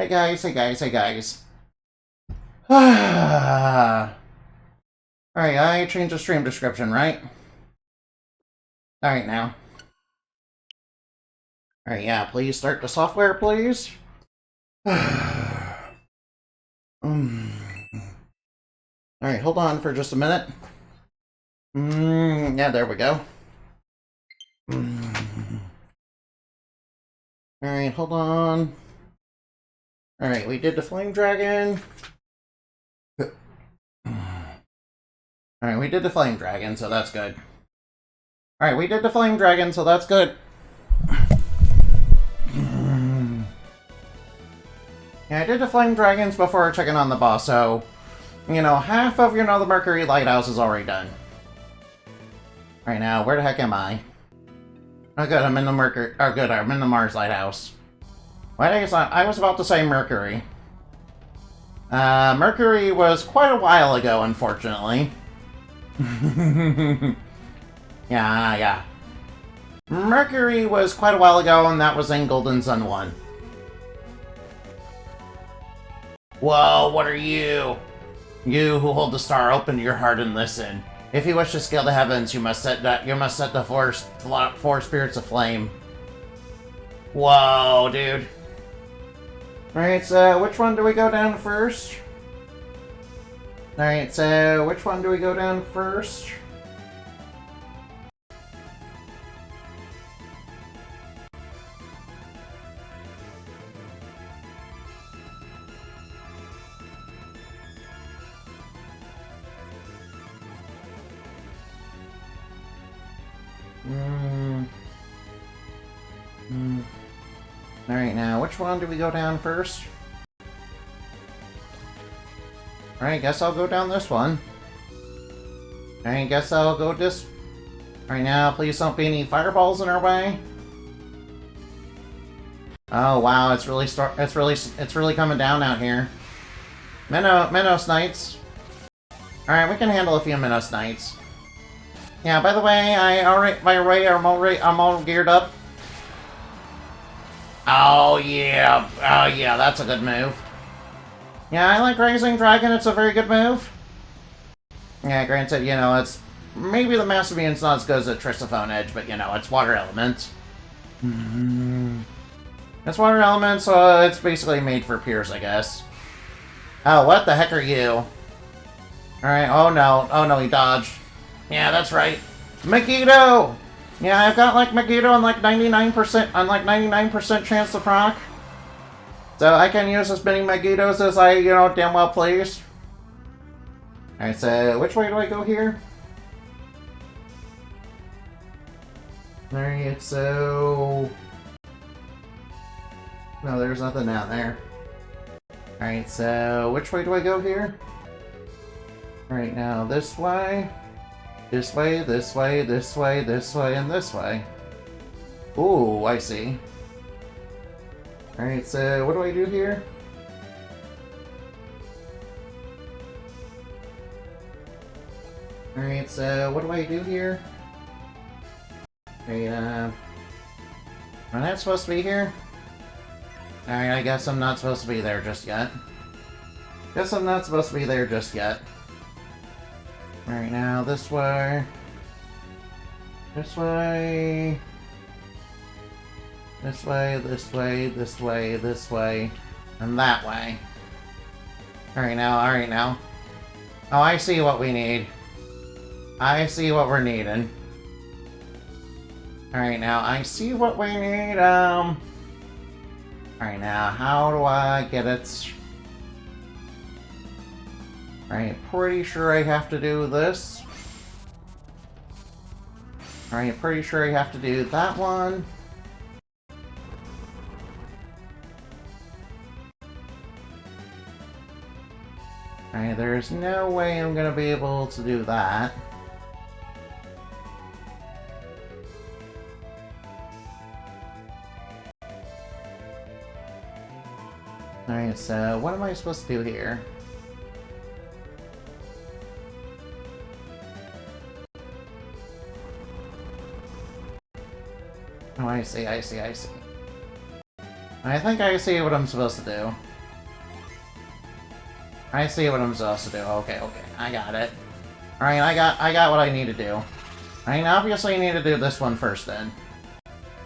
Hey guys, hey guys, hey guys. Alright, I changed the stream description, right? Alright now. Alright, yeah, please start the software, please. Alright, hold on for just a minute. Yeah, there we go. Alright, hold on. Alright, we did the Flame Dragon. Alright, we did the Flame Dragon, so that's good. Alright, we did the Flame Dragon, so that's good. Yeah, I did the Flame Dragons before checking on the boss, so... You know, half of, the Mercury Lighthouse is already done. Right now, where the heck am I? Oh good, I'm in the Mercury... Oh good, I'm in the Mars Lighthouse. Wait, I was about to say Mercury. Mercury was quite a while ago, unfortunately. Yeah. Mercury was quite a while ago, and that was in Golden Sun 1. Whoa, what are you? You who hold the star, open your heart and listen. If you wish to scale the heavens, you must set the four spirits aflame. Whoa, dude. Alright, so which one do we go down first? Alright, so which one do we go down first? Alright, now, which one do we go down first? Alright, guess I'll go down this one. Alright, guess I'll go this... Right now, please don't be any fireballs in our way. Oh, wow, it's really coming down out here. Minos Knights. Alright, we can handle a few Minos Knights. Yeah, by the way, I'm all geared up. Oh yeah, that's a good move. Yeah, I like Rising Dragon, it's a very good move. Yeah, granted, it's... Maybe the Master Beam's not as good as a Tristophone Edge, but, it's Water Element. It's Water Element, so it's basically made for Pierce, I guess. Oh, what the heck are you? Alright, oh no, he dodged. Yeah, that's right. Megiddo! Yeah, I've got like Megiddo on like 99% chance to proc. So I can use as many Megiddos as I, damn well please. Alright, so which way do I go here? Alright, so... No, there's nothing down there. Alright, so which way do I go here? Right now, this way. This way, this way, this way, this way, and this way. Ooh, I see. Alright, so what do I do here? Alright, so what do I do here? Alright, am I supposed to be here? Alright, I guess I'm not supposed to be there just yet. Guess I'm not supposed to be there just yet. Alright, now this way. This way. This way, this way, this way, this way, and that way. Alright now. Oh, I see what we need. I see what we're needing. Alright now, I see what we need, Alright now, how do I get it? Alright, pretty sure I have to do this. Alright, pretty sure I have to do that one. Alright, there's no way I'm gonna be able to do that. Alright, so what am I supposed to do here? Oh, I see. I think I see what I'm supposed to do. I see what I'm supposed to do. Okay, okay. I got it. Alright, I got what I need to do. I obviously need to do this one first then.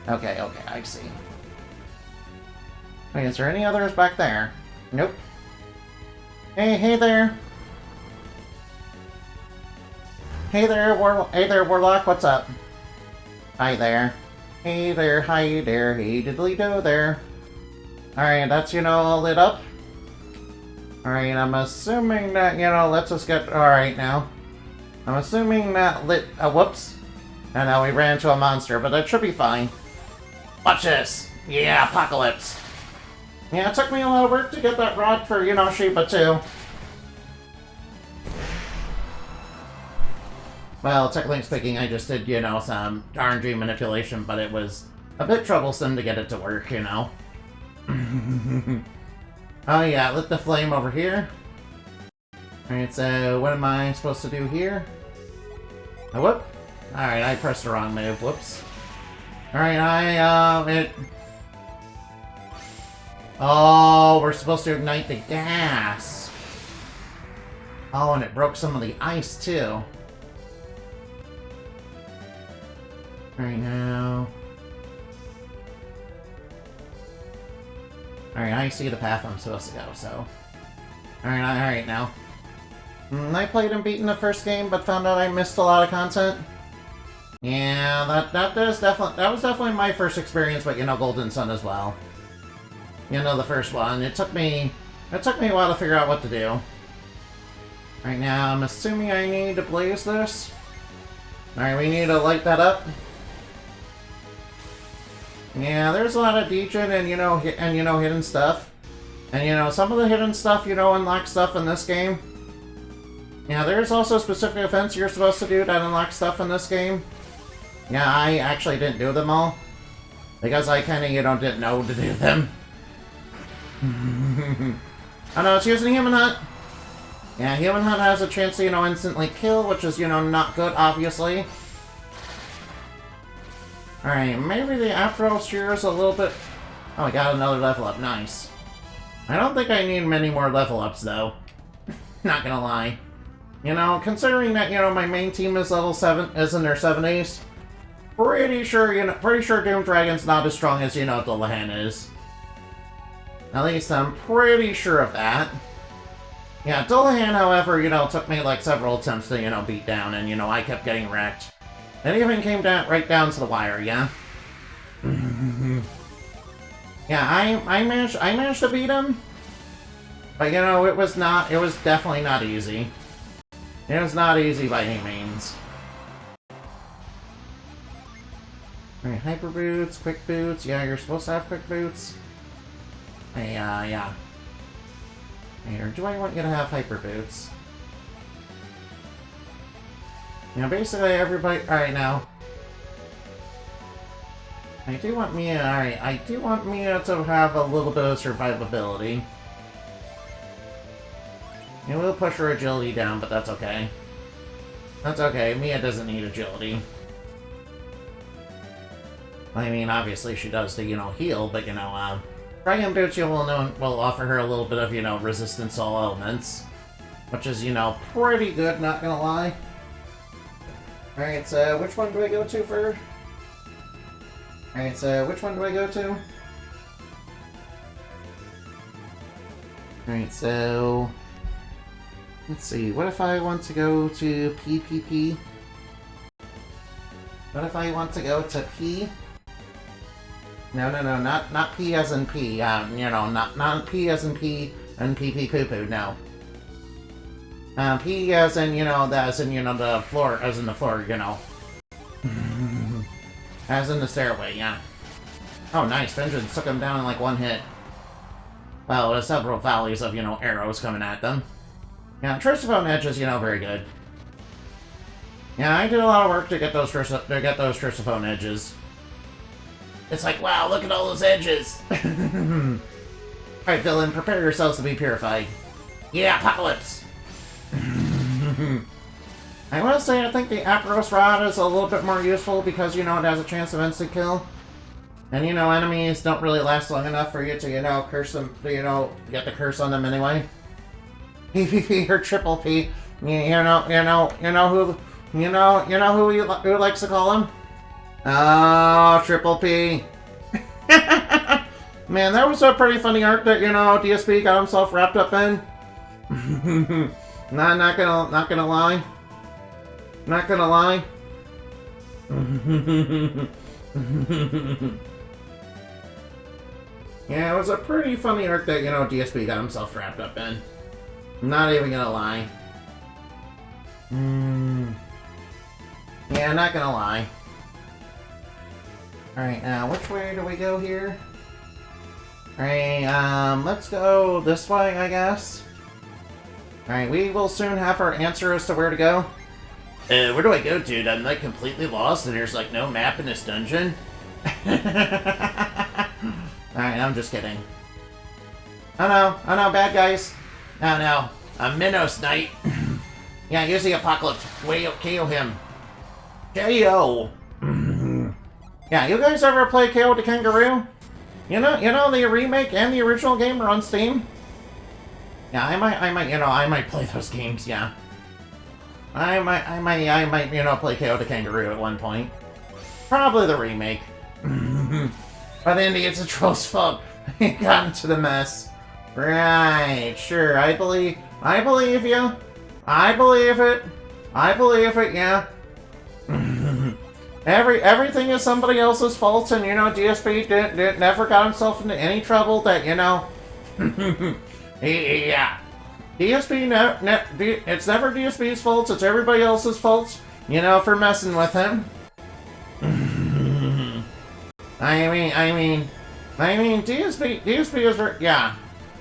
Okay, okay, I see. Wait, is there any others back there? Nope. Hey there. Hey there, Warlock, what's up? Hi there. Hey there, hi there, hey diddly do there. Alright, that's, all lit up. Alright, I'm assuming that, let's just get... Alright, now. I'm assuming that lit... whoops. And now we ran into a monster, but that should be fine. Watch this! Yeah, Apocalypse! Yeah, it took me a lot of work to get that rod for, Sheba, too. Well, technically speaking, I just did, some RNG manipulation, but it was a bit troublesome to get it to work, Oh yeah, lit the flame over here. Alright, so what am I supposed to do here? Oh, whoop. Alright, I pressed the wrong move. Whoops. Alright, Oh, we're supposed to ignite the gas. Oh, and it broke some of the ice, too. Alright, now... Alright, I see the path I'm supposed to go, so... Alright now. I played and beaten the first game, but found out I missed a lot of content. Yeah, that was definitely my first experience with, Golden Sun as well. The first one. It took me a while to figure out what to do. Right now, I'm assuming I need to blaze this. Alright, we need to light that up. Yeah, there's a lot of degen and, hidden stuff. And, some of the hidden stuff, unlock stuff in this game. Yeah, there's also specific events you're supposed to do that unlock stuff in this game. Yeah, I actually didn't do them all. Because I kinda, didn't know to do them. Oh no, it's using Human Hunt! Yeah, Human Hunt has a chance to, instantly kill, which is, not good, obviously. Alright, maybe the Aphros here is a little bit... Oh, I got another level up. Nice. I don't think I need many more level ups, though. Not gonna lie. Considering that, my main team is level 7, is in their 70s, pretty sure Doom Dragon's not as strong as, Dullahan is. At least I'm pretty sure of that. Yeah, Dullahan, however, took me, like, several attempts to, beat down, and, I kept getting wrecked. It even came right down to the wire, yeah? Yeah, I managed to beat him. But, it was definitely not easy. It was not easy by any means. Alright, Hyper Boots, Quick Boots. Yeah, you're supposed to have Quick Boots. Hey, yeah. Hey, or do I want you to have Hyper Boots? Basically everybody... Alright, now. I do want Mia... Alright, I do want Mia to have a little bit of survivability. It will push her agility down, but that's okay. That's okay, Mia doesn't need agility. I mean, obviously she does to, heal, but, Dragon Boots will offer her a little bit of, resistance to all elements. Which is, pretty good, not gonna lie. Alright, so which one do I go to first? Alright, so which one do I go to? Alright, so... Let's see, what if I want to go to PPP? What if I want to go to P? No, not P as in P, not P as in P and PP poo-poo, no. P as in, as in, the floor, as in the floor, As in the stairway, yeah. Oh, nice, Vengeance took him down in, like, one hit. Well, there's several volleys of, arrows coming at them. Yeah, Tristophone Edge is, very good. Yeah, I did a lot of work to get those Tristophone Edges. It's like, wow, look at all those edges! Alright, villain, prepare yourselves to be purified. Yeah, Apocalypse! I will say I think the Aperos Rod is a little bit more useful because, it has a chance of instant kill. And, enemies don't really last long enough for you to, curse them, get the curse on them anyway. PvP or triple P. You know who likes to call him? Oh, triple P. Man, that was a pretty funny arc that, DSP got himself wrapped up in. Not gonna lie. Not gonna lie. Yeah, it was a pretty funny arc that, DSP got himself wrapped up in. Not even gonna lie. Yeah, not gonna lie. Alright, now, which way do we go here? Alright, let's go this way, I guess. Alright, we will soon have our answer as to where to go. Where do I go, dude? I'm, like, completely lost and there's, like, no map in this dungeon. Alright, I'm just kidding. Oh no, bad guys. Oh no, a Minos Knight. Yeah, use the Apocalypse. KO him. KO. Yeah, you guys ever play KO the Kangaroo? You know the remake and the original game are on Steam? Yeah, I might play those games, yeah. I might, play KO the Kangaroo at one point. Probably the remake. But Andy, it's a troll's fault. He got into the mess. Right, sure, I believe you. I believe it, yeah. Everything is somebody else's fault, and, DSP never got himself into any trouble that, yeah. DSP, it's never DSP's fault, it's everybody else's fault, for messing with him. I mean, DSP is very, yeah.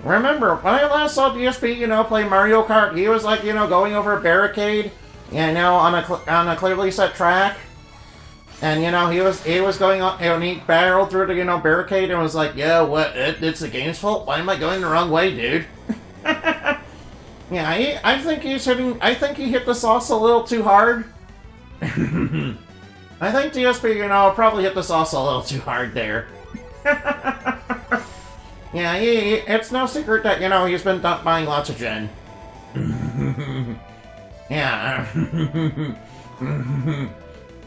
Remember, when I last saw DSP, play Mario Kart, he was like, going over a barricade, on a clearly set track. And, he was going on, he barreled through the, barricade and was like, yeah, what, it's the game's fault? Why am I going the wrong way, dude? Yeah, I think he hit the sauce a little too hard. I think DSP, probably hit the sauce a little too hard there. Yeah, it's no secret that, he's been buying lots of gin. Yeah.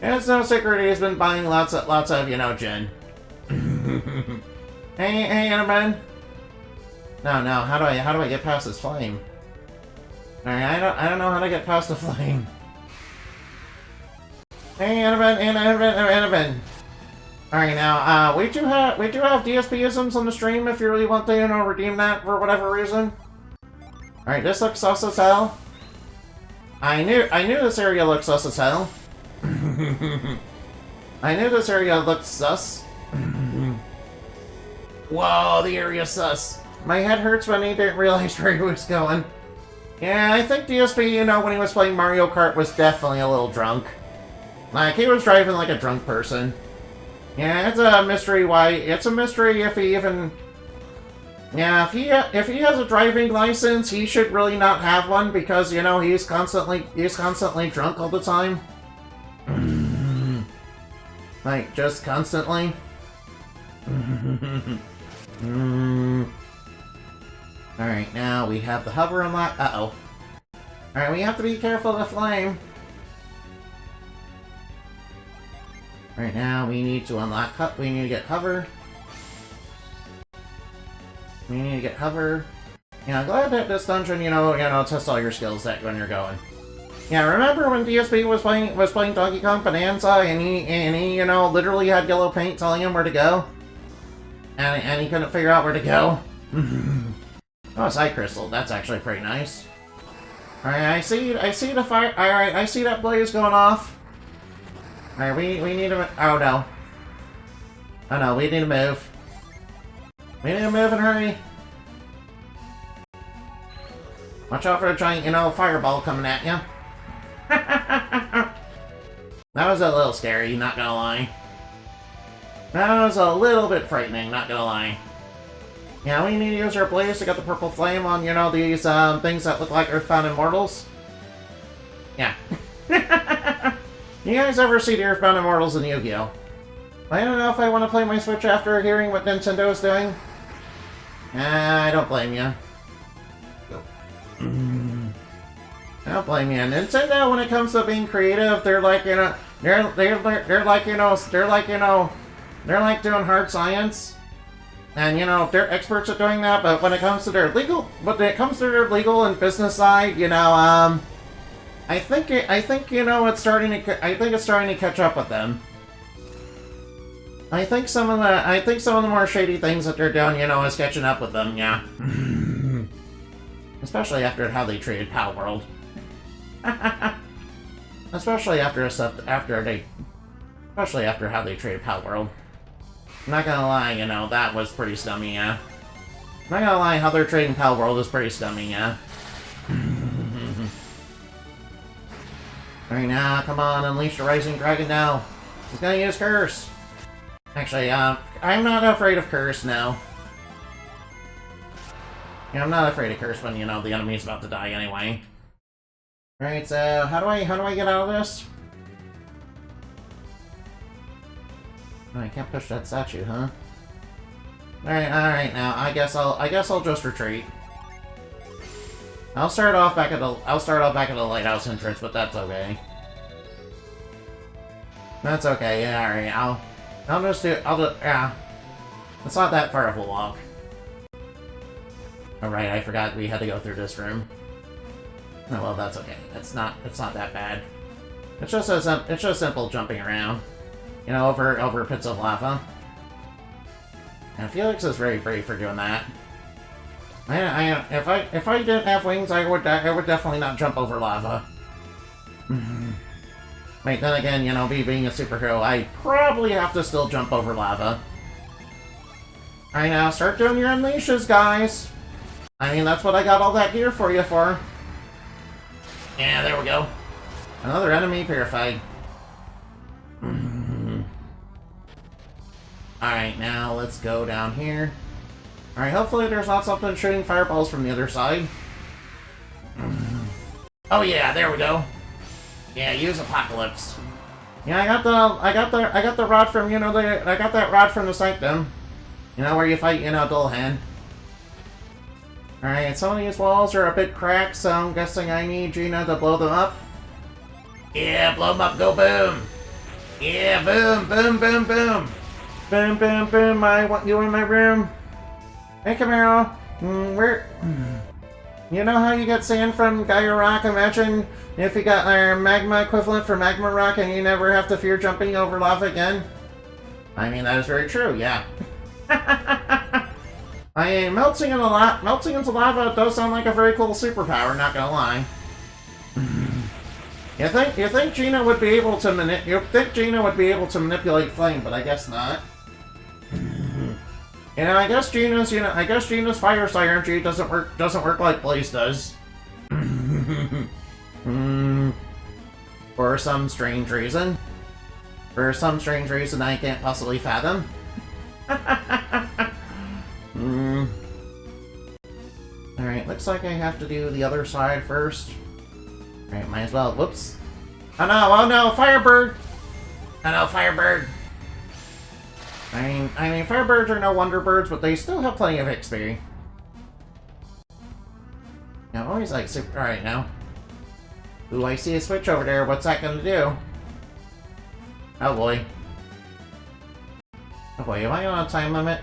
It's no secret he's been buying lots of, gin. Hey, Enderman. No, how do I get past this flame? Alright, I don't know how to get past the flame. Hey, Enderman. Alright, now, we do have DSP-isms on the stream if you really want to, redeem that for whatever reason. Alright, this looks sus as hell. I knew this area looked sus as hell. I knew this area looked sus. Whoa, the area's sus. My head hurts when he didn't realize where he was going. Yeah, I think DSP, when he was playing Mario Kart was definitely a little drunk. Like, he was driving like a drunk person. Yeah, it's a mystery why. It's a mystery if he even. Yeah, if he has a driving license, he should really not have one because he's constantly drunk all the time. Like just constantly. All right, now we have the hover unlocked. All right, we have to be careful of the flame. Right now, we need to unlock. We need to get hover. We need to get hover. Yeah, I'm glad that this dungeon, tests all your skills that when you're going. Yeah, remember when DSP was playing Donkey Kong Bonanza and he literally had yellow paint telling him where to go, and he couldn't figure out where to go. Oh, side crystal. That's actually pretty nice. All right, I see the fire. All right, I see that blaze going off. Alright, we need to... Oh, no. Oh, no, we need to move. We need to move and hurry. Watch out for the giant, fireball coming at you. That was a little scary, not gonna lie. That was a little bit frightening, not gonna lie. Yeah, we need to use our blaze to get the purple flame on, these, things that look like Earthbound Immortals. Yeah. You guys ever see the Earthbound Immortals in Yu-Gi-Oh? I don't know if I want to play my Switch after hearing what Nintendo is doing. I don't blame you. I don't blame you. Nintendo, when it comes to being creative, they're like, you know, they're like, you know, they're like doing hard science. And, you know, they're experts at doing that, but when it comes to their legal and business side, you know, I think, you know, it's starting to catch up with them. I think some of the more shady things that they're doing, you know, is catching up with them, yeah. Especially after how they treated Palworld. Especially after how they treated Palworld. I'm not gonna lie, you know, that was pretty stummy, yeah. I'm not gonna lie, how they're treating Palworld is pretty stummy, yeah. Alright, now, come on, unleash the Rising Dragon now. He's gonna use Curse. Actually, I'm not afraid of Curse now. Yeah, I'm not afraid of Curse when, you know, the enemy's about to die anyway. Alright, so, how do I get out of this? Oh, I can't push that statue, huh? Alright, now, I guess I'll just retreat. I'll start off back at the lighthouse entrance, but that's okay. That's okay, yeah, alright, yeah. It's not that far of a walk. Alright, I forgot we had to go through this room. Oh, well, that's okay. It's not that bad. It's just simple jumping around. You know, over pits of lava. And Felix is very brave for doing that. If I didn't have wings, I would definitely not jump over lava. Wait, then again, you know, me being a superhero, I probably have to still jump over lava. Alright, now, start doing your unleashes, guys! I mean, that's what I got all that gear for you for. Yeah, there we go. Another enemy purified. Alright, now let's go down here. Alright, hopefully there's not something shooting fireballs from the other side. Oh yeah, there we go. Yeah, use Apocalypse. Yeah, I got the rod from, you know, I got that rod from the Sanctum. You know, where you fight, you know, Dullahan. Alright, some of these walls are a bit cracked, so I'm guessing I need Gina to blow them up. Yeah, blow them up, go boom! Yeah, boom, boom, boom, boom! Boom, boom, boom, I want you in my room. Hey, Camaro, you know how you get sand from Gaia Rock? Imagine if you got our magma equivalent for Magma Rock and you never have to fear jumping over lava again. I mean, that is very true, yeah. I mean, melting into lava does sound like a very cool superpower, not gonna lie. You think Gina would be able to manipulate flame, but I guess not. You know, I guess Gina's fire synergy doesn't work like Blaze does. For some strange reason. For some strange reason I can't possibly fathom. Alright, looks like I have to do the other side first. Alright, might as well. Whoops. Oh no, Firebird! Oh no, Firebird! I mean, Firebirds are no wonder birds, but they still have plenty of XP. Now, always like super. Alright, now. Ooh, I see a switch over there. What's that gonna do? Oh boy. Oh boy, am I on a time limit?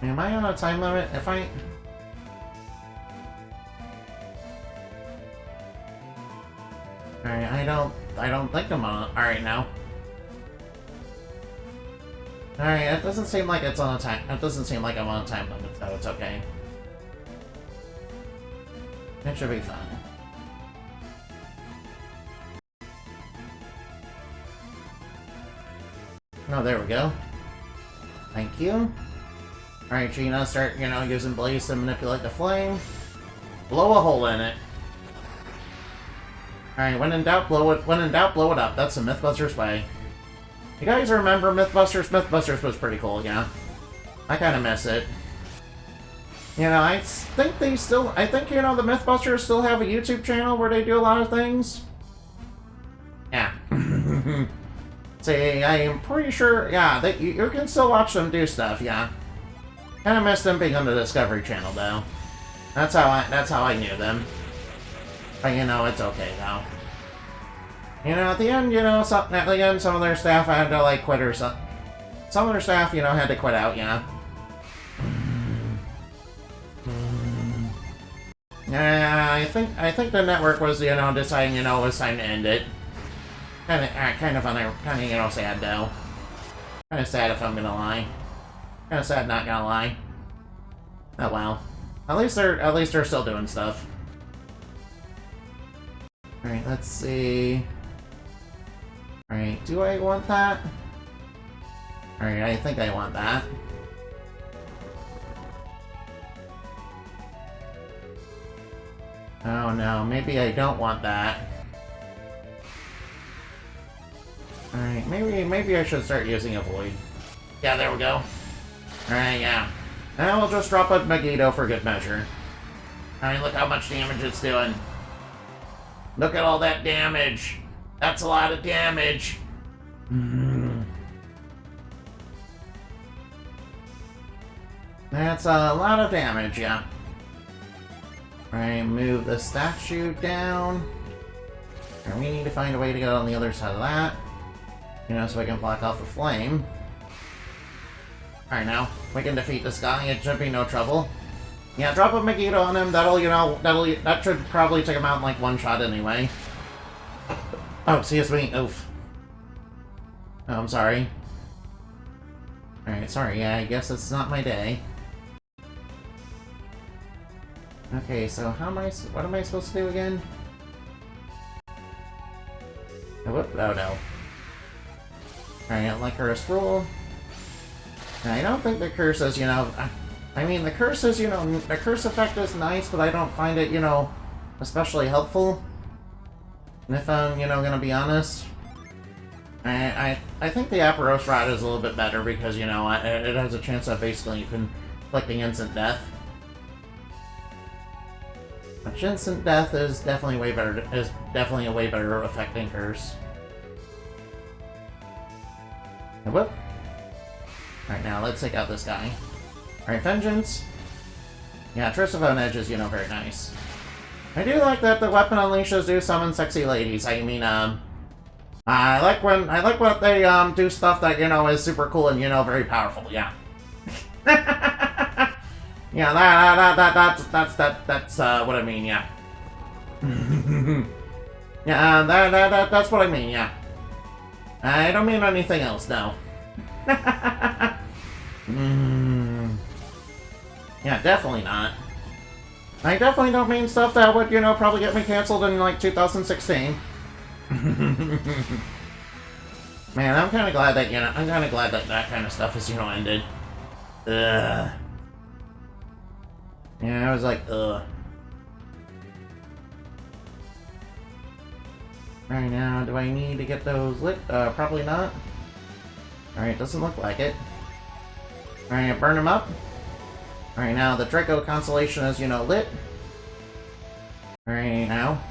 Am I on a time limit? If I... Alright, I don't think I'm on... Alright, now. Alright, it doesn't seem like it's on a time... It doesn't seem like I'm on a time limit, so it's okay. It should be fine. Oh, there we go. Thank you. Alright, Gina, start, you know, using Blaze to manipulate the flame. Blow a hole in it. Alright, when in doubt, blow it up. That's the Mythbusters way. You guys remember Mythbusters? Mythbusters was pretty cool, yeah. I kinda miss it. You know, I think, you know, the Mythbusters still have a YouTube channel where they do a lot of things. Yeah. See, I am pretty sure, yeah, that you can still watch them do stuff, yeah. Kind of miss them being on the Discovery Channel, though. That's how I knew them. But, you know, it's okay, though. You know, at the end, some of their staff had to, like, quit or something. Some of their staff, you know, had to quit out, yeah. Yeah, I think the network was, you know, deciding, you know, it was time to end it. Kind of, you know, sad, though. Kind of sad if I'm gonna lie. Kind of sad, not gonna lie. Oh well. At least they're still doing stuff. All right, let's see. All right, do I want that? All right, I think I want that. Oh no, maybe I don't want that. All right, maybe I should start using a void. Yeah, there we go. Alright, yeah. And we'll just drop a Megiddo for good measure. Alright, look how much damage it's doing. Look at all that damage. That's a lot of damage. That's a lot of damage, yeah. Alright, move the statue down. And we need to find a way to get on the other side of that. You know, so I can block off the flame. Alright, now, we can defeat this guy, it should be no trouble. Yeah, drop a Megiddo on him, that should probably take him out in like one shot anyway. Oh, excuse me, oof. Oh, I'm sorry. Alright, sorry, yeah, I guess it's not my day. Okay, so what am I supposed to do again? Oh, whoop, oh no. Alright, like curse rule. I don't think the curse is, you know... I mean, the curse is, you know... The curse effect is nice, but I don't find it, you know... especially helpful. And if I'm, you know, gonna be honest... I think the Aperos Rod is a little bit better because, you know, it has a chance of basically inflicting instant death. Which instant death is definitely way better... is definitely a way better effect than curse. Whoop. Alright, now let's take out this guy. Alright, Vengeance. Yeah, Trisavone Edge is, you know, very nice. I do like that the weapon unleashes do summon sexy ladies. I mean, I like when they, do stuff that, you know, is super cool and, you know, very powerful, yeah. Yeah, that's what I mean, yeah. Yeah, that's what I mean, yeah. I don't mean anything else, no. Yeah, definitely not. I definitely don't mean stuff that would, you know, probably get me canceled in, like, 2016. Man, I'm kind of glad that, you know, that kind of stuff is, you know, ended. Ugh. Yeah, I was like, ugh. Right now, do I need to get those lit? Probably not. Alright, doesn't look like it. Alright, burn them up. Alright, now the Draco Constellation is, you know, lit. Alright, now.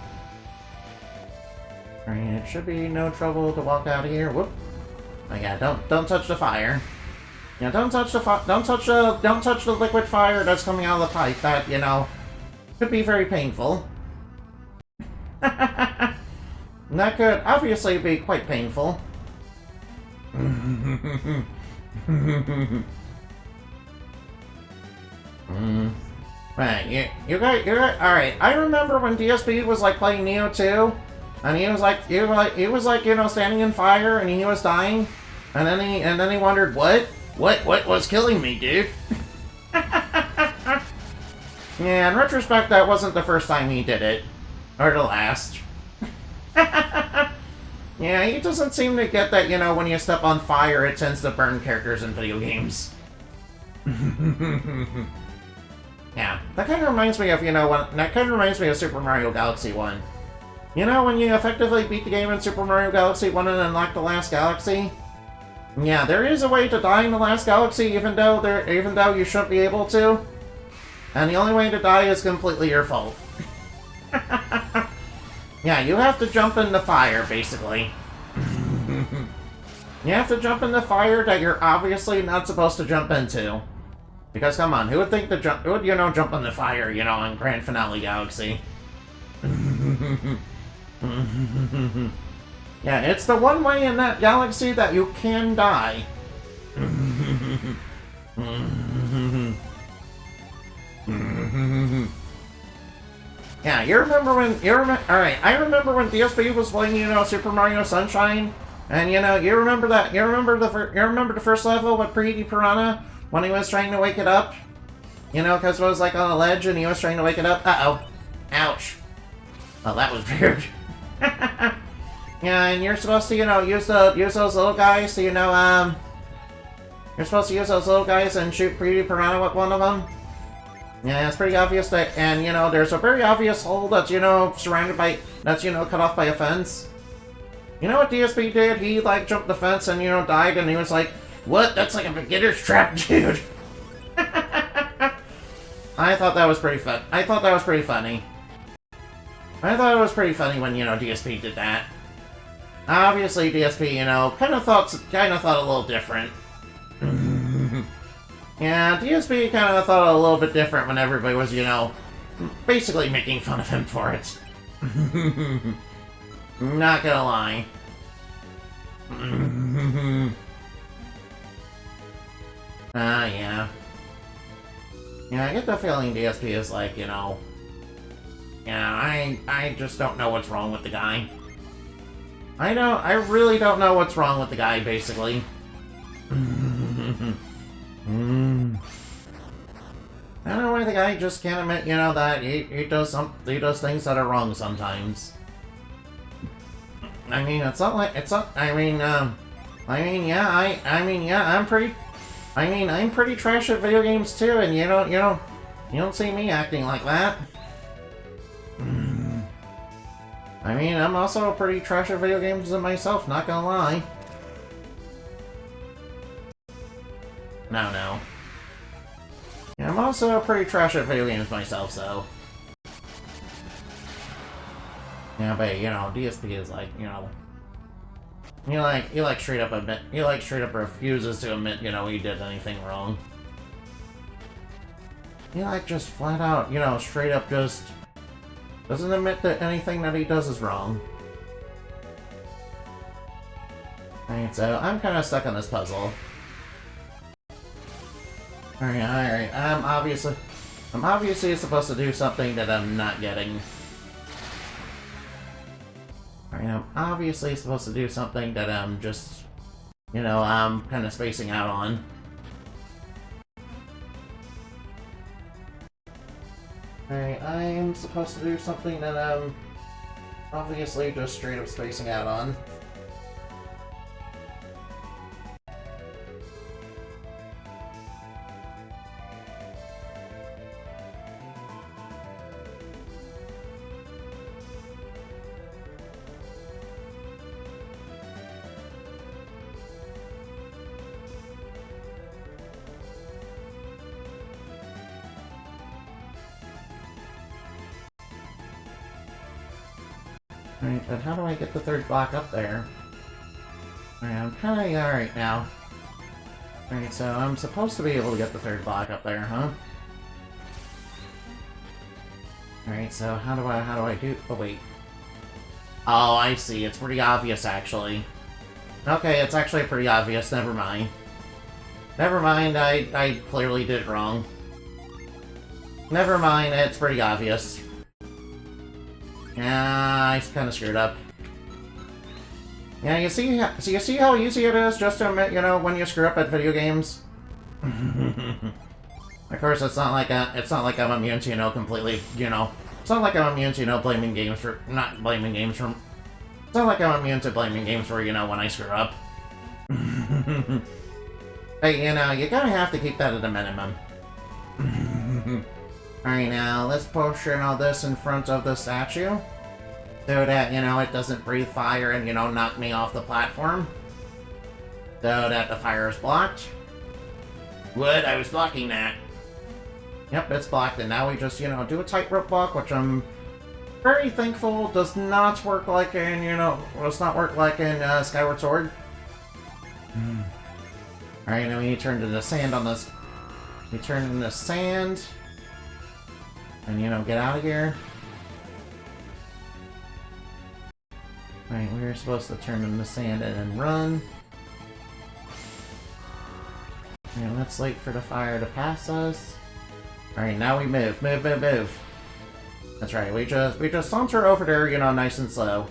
Alright, it should be no trouble to walk out of here. Whoop. Oh yeah, don't touch the fire. Yeah, don't touch the liquid fire that's coming out of the pipe. That, you know, could be very painful. That could obviously be quite painful. Right, you're right. Alright, I remember when DSP was like playing Neo 2, and he was like, you know, standing in fire and he was dying, and then he wondered, what was killing me, dude? Yeah, in retrospect, that wasn't the first time he did it. Or the last. Yeah, he doesn't seem to get that, you know, when you step on fire, it tends to burn characters in video games. Yeah, that kind of reminds me of, you know, Super Mario Galaxy 1. You know, when you effectively beat the game in Super Mario Galaxy 1 and unlock the last galaxy? Yeah, there is a way to die in the last galaxy, even though you shouldn't be able to. And the only way to die is completely your fault. Yeah, you have to jump in the fire, basically. You have to jump in the fire that you're obviously not supposed to jump into. Because come on, who would think to jump? Who would jump in the fire? On Grand Finale Galaxy. Yeah, it's the one way in that galaxy that you can die. Yeah, you remember when Alright, I remember when DSP was playing, Super Mario Sunshine, and you remember that. You remember the first level with Pretty Piranha when he was trying to wake it up. Because it was like on a ledge and he was trying to wake it up. Uh-oh. Ouch. Oh, that was weird. Yeah, and you're supposed to, use those little guys to, you're supposed to use those little guys and shoot Pretty Piranha with one of them. Yeah, it's pretty obvious that, and, there's a very obvious hole that's, surrounded by, that's, cut off by a fence. You know what DSP did? He, like, jumped the fence and, died, and he was like, what? That's like a beginner's trap, dude. I thought that was pretty fun. I thought that was pretty funny. I thought it was pretty funny when, DSP did that. Obviously, DSP, kind of thought a little different. Yeah, DSP kind of thought a little bit different when everybody was, basically making fun of him for it. Not gonna lie. Yeah. Yeah, I get the feeling DSP is like, yeah, I just don't know what's wrong with the guy. I really don't know what's wrong with the guy, basically. I don't know why the guy just can't admit, that he does things that are wrong sometimes. I mean, I'm pretty trash at video games too, and you don't see me acting like that. I'm also pretty trash at video games myself, not gonna lie. No. Yeah, I'm also pretty trash at video games myself, so. Yeah, but, DSP is like, he straight up refuses to admit, he did anything wrong. He, just flat out, straight up just doesn't admit that anything that he does is wrong. Alright, so I'm kind of stuck on this puzzle. Alright, I'm obviously supposed to do something that I'm not getting. Alright, I'm obviously supposed to do something that I'm just, I'm kind of spacing out on. Alright, I'm supposed to do something that I'm obviously just straight up spacing out on. Alright, but how do I get the third block up there? Alright, I'm kinda alright now. Alright, so I'm supposed to be able to get the third block up there, huh? Alright, so how do I do... Oh, wait. Oh, I see. It's pretty obvious, actually. Okay, it's actually pretty obvious. Never mind. Never mind, I clearly did it wrong. Never mind, it's pretty obvious. Yeah, I kind of screwed up. Yeah, you see how easy it is just to admit, when you screw up at video games? Of course, it's not like I'm immune to, completely, it's not like I'm immune to, blaming games for, not blaming games from, it's not like I'm immune to blaming games for, when I screw up. But, you gotta have to keep that at a minimum. Alright, now, let's push, this in front of the statue. So that, it doesn't breathe fire and, knock me off the platform. So that the fire is blocked. What? I was blocking that. Yep, it's blocked, and now we just, do a tightrope block, which I'm very thankful does not work like in, does not work like in Skyward Sword. Alright, now we turned into sand on this. We turned into sand. And, you know, get out of here. Alright, we were supposed to turn into sand and then run. Alright, let's wait for the fire to pass us. Alright, now we move. Move, move, move. That's right, we just saunter over there, you know, nice and slow.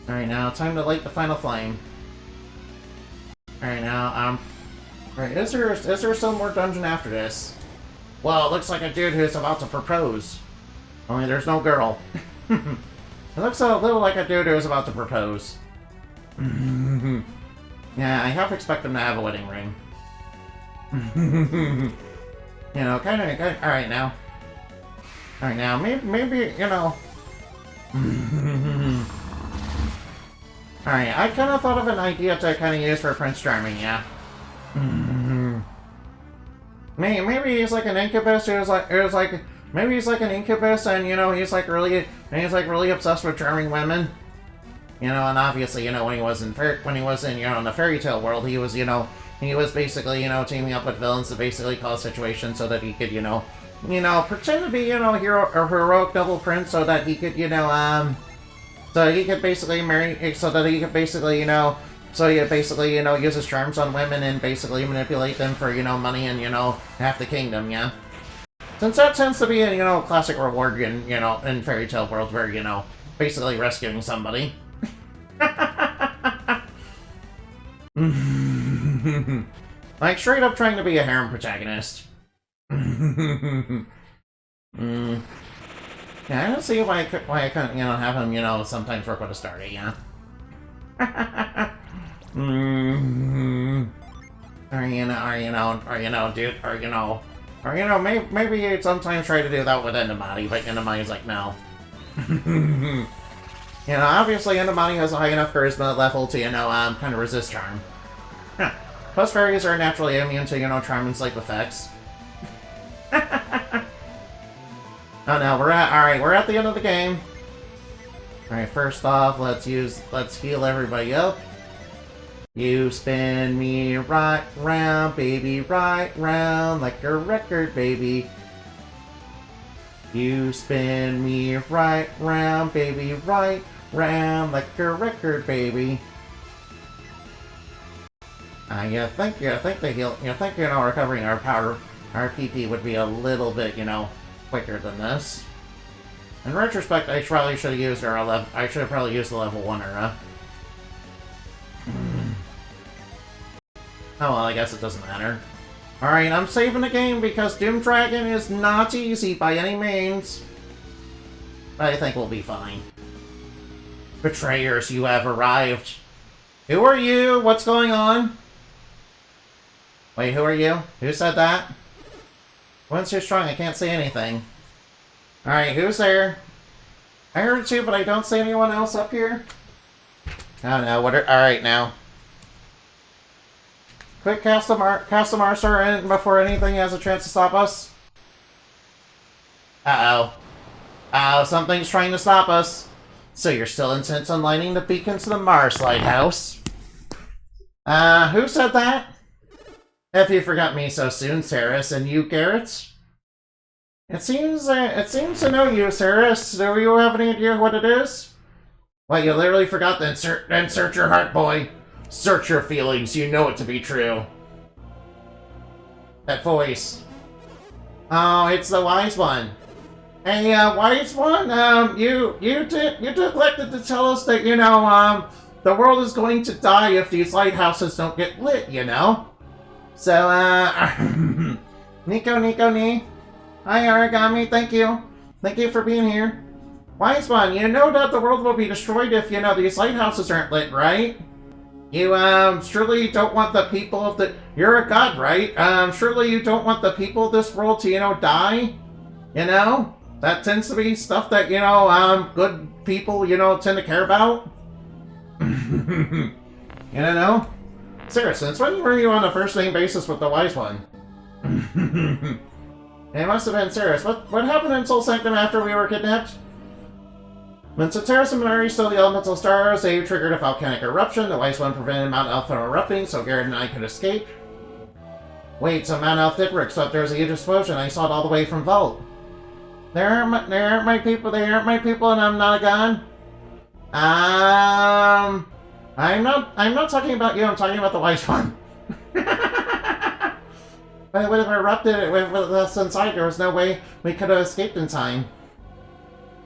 Alright, now time to light the final flame. Alright, now, Alright, is there still more dungeon after this? Well, it looks like a dude who's about to propose. Only there's no girl. It looks a little like a dude who's about to propose. Yeah, I half expect him to have a wedding ring. You know, kinda, alright now. Alright now, maybe, you know... Alright, I kinda thought of an idea to kinda use for Prince Charming, yeah. Maybe he's like an incubus, maybe he's like an incubus and, you know, he's like really obsessed with charming women. You know, and obviously, you know, when he was in, you know, in the fairy tale world, he was, you know, he was basically, you know, teaming up with villains to basically cause situations so that he could, you know, pretend to be, you know, heroic double prince so that he could, you know, so he could basically use his charms on women and basically manipulate them for, you know, money and, you know, half the kingdom, yeah? Since that tends to be a, you know, classic reward in, you know, in fairy tale world where, you know, basically rescuing somebody. Like, straight up trying to be a harem protagonist. Yeah, I don't see why I couldn't, you know, have him, you know, sometimes work with a starter, yeah? Maybe he'd sometimes try to do that with Endomati, but Endomati's like, no. You know, obviously Endomati has a high enough charisma level to, you know, kind of resist charm. Plus fairies are naturally immune to, you know, charm and sleep effects. Oh no, we're at the end of the game. Alright, first off, let's heal everybody up. You spin me right round, baby, right round, like a record, baby. You spin me right round, baby, right round, like a record, baby. You think recovering our power, our PP would be a little bit, you know, quicker than this. In retrospect, I probably should have used I should have probably used the level 1 era. Oh well, I guess it doesn't matter. Alright, I'm saving the game because Doom Dragon is not easy by any means. But I think we'll be fine. Betrayers, you have arrived. Who are you? What's going on? Wait, who are you? Who said that? One's too strong, I can't say anything. Alright, who's there? I heard it too, but I don't see anyone else up here. Oh no, alright now. Quick, cast the Marster in before anything has a chance to stop us. Uh-oh. Uh-oh, something's trying to stop us. So you're still intent on lighting the beacon to the Mars Lighthouse? Who said that? If you forgot me so soon, Ceres, and you, Garrett? It seems to know you, Ceres. Do you have any idea what it is? Well, you literally forgot to insert your heart, boy. Search your feelings, you know it to be true. That voice. Oh, it's the Wise One. Hey, Wise One, you neglected to tell us that, you know, the world is going to die if these lighthouses don't get lit, you know? So, Nico, Ni. Hi, Origami, thank you. Thank you for being here. Wise One, you know that the world will be destroyed if, you know, these lighthouses aren't lit, right? You, surely don't want the people of the... You're a god, right? Surely you don't want the people of this world to, you know, die? You know? That tends to be stuff that, you know, good people, you know, tend to care about. You don't know? Sarah, since when were you on a first-name basis with the Wise One? It must have been Ceres. What happened in Soul Sanctum after we were kidnapped? When Sotera Seminary stole the elemental stars, they triggered a volcanic eruption. The Wise One prevented Mount Elf from erupting, so Garrett and I could escape. Wait, so Mount Elf did work, so if there was a huge explosion, I saw it all the way from Vault. They aren't my people, and I'm not a god? I'm not talking about you, I'm talking about the Wise One. But it would have erupted with us inside, there was no way we could have escaped in time.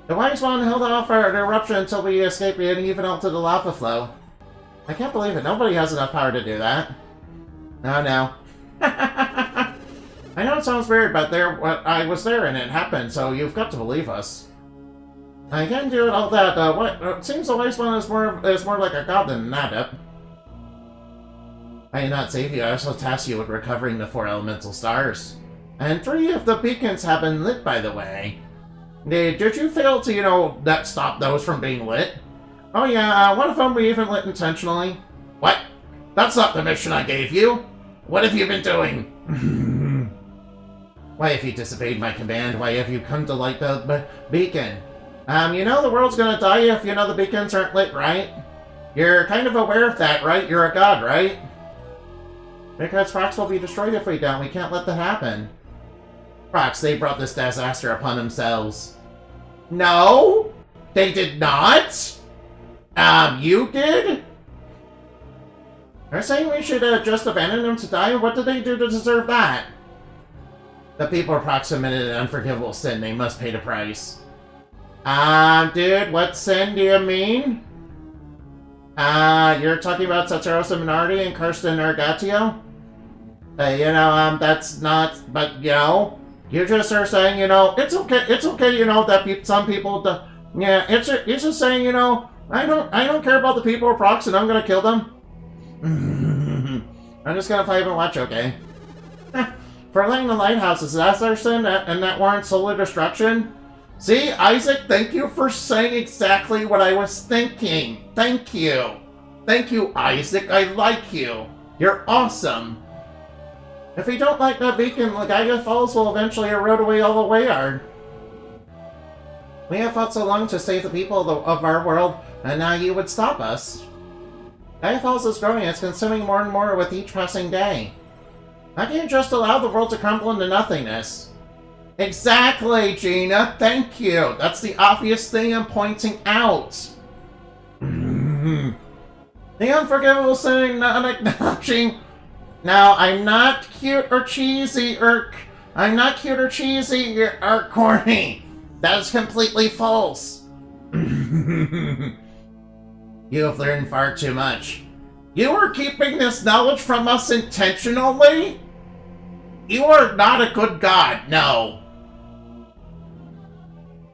The Wise One held off our eruption until we escaped and even altered the lava flow. I can't believe it, nobody has enough power to do that. Oh no. I know it sounds weird, but I was there and it happened, so you've got to believe us. I can't do all that. It seems the Wise One is more like a god than an adept. I did not save you. I also tasked you with recovering the 4 elemental stars, and 3 of the beacons have been lit, by the way. Did you fail to, that stop those from being lit? Oh yeah, one of them we even lit intentionally. What? That's not the mission I gave you. What have you been doing? Why have you disobeyed my command? Why have you come to light the beacon? The world's gonna die if, the beacons aren't lit, right? You're kind of aware of that, right? You're a god, right? Because Prox will be destroyed if we don't. We can't let that happen. Prox, they brought this disaster upon themselves. No! They did not? You did? They're saying we should just abandon them to die? What did they do to deserve that? The people of Prox committed an unforgivable sin. They must pay the price. Dude, what sin do you mean? You're talking about Satoru Minardi and Kirsten Ergatio? That's not, but, you just are saying, it's okay, that some people, yeah, it's just saying, I don't care about the people of Prox and I'm gonna kill them. I'm just gonna fight and watch, okay? For lighting the lighthouses, that's our sin, and that warrants solar destruction? See, Isaac, thank you for saying exactly what I was thinking. Thank you. Thank you, Isaac. I like you. You're awesome. If we don't like that beacon, Lagaia Falls will eventually erode away all the Wayard. We have fought so long to save the people of our world, and now you would stop us. Gaia Falls is growing. It's consuming more and more with each passing day. How can you just allow the world to crumble into nothingness? Exactly, Gina. Thank you. That's the obvious thing I'm pointing out. The unforgivable sin not acknowledging. Now, I'm not cute or cheesy or corny. That is completely false. You have learned far too much. You are keeping this knowledge from us intentionally? You are not a good god, no.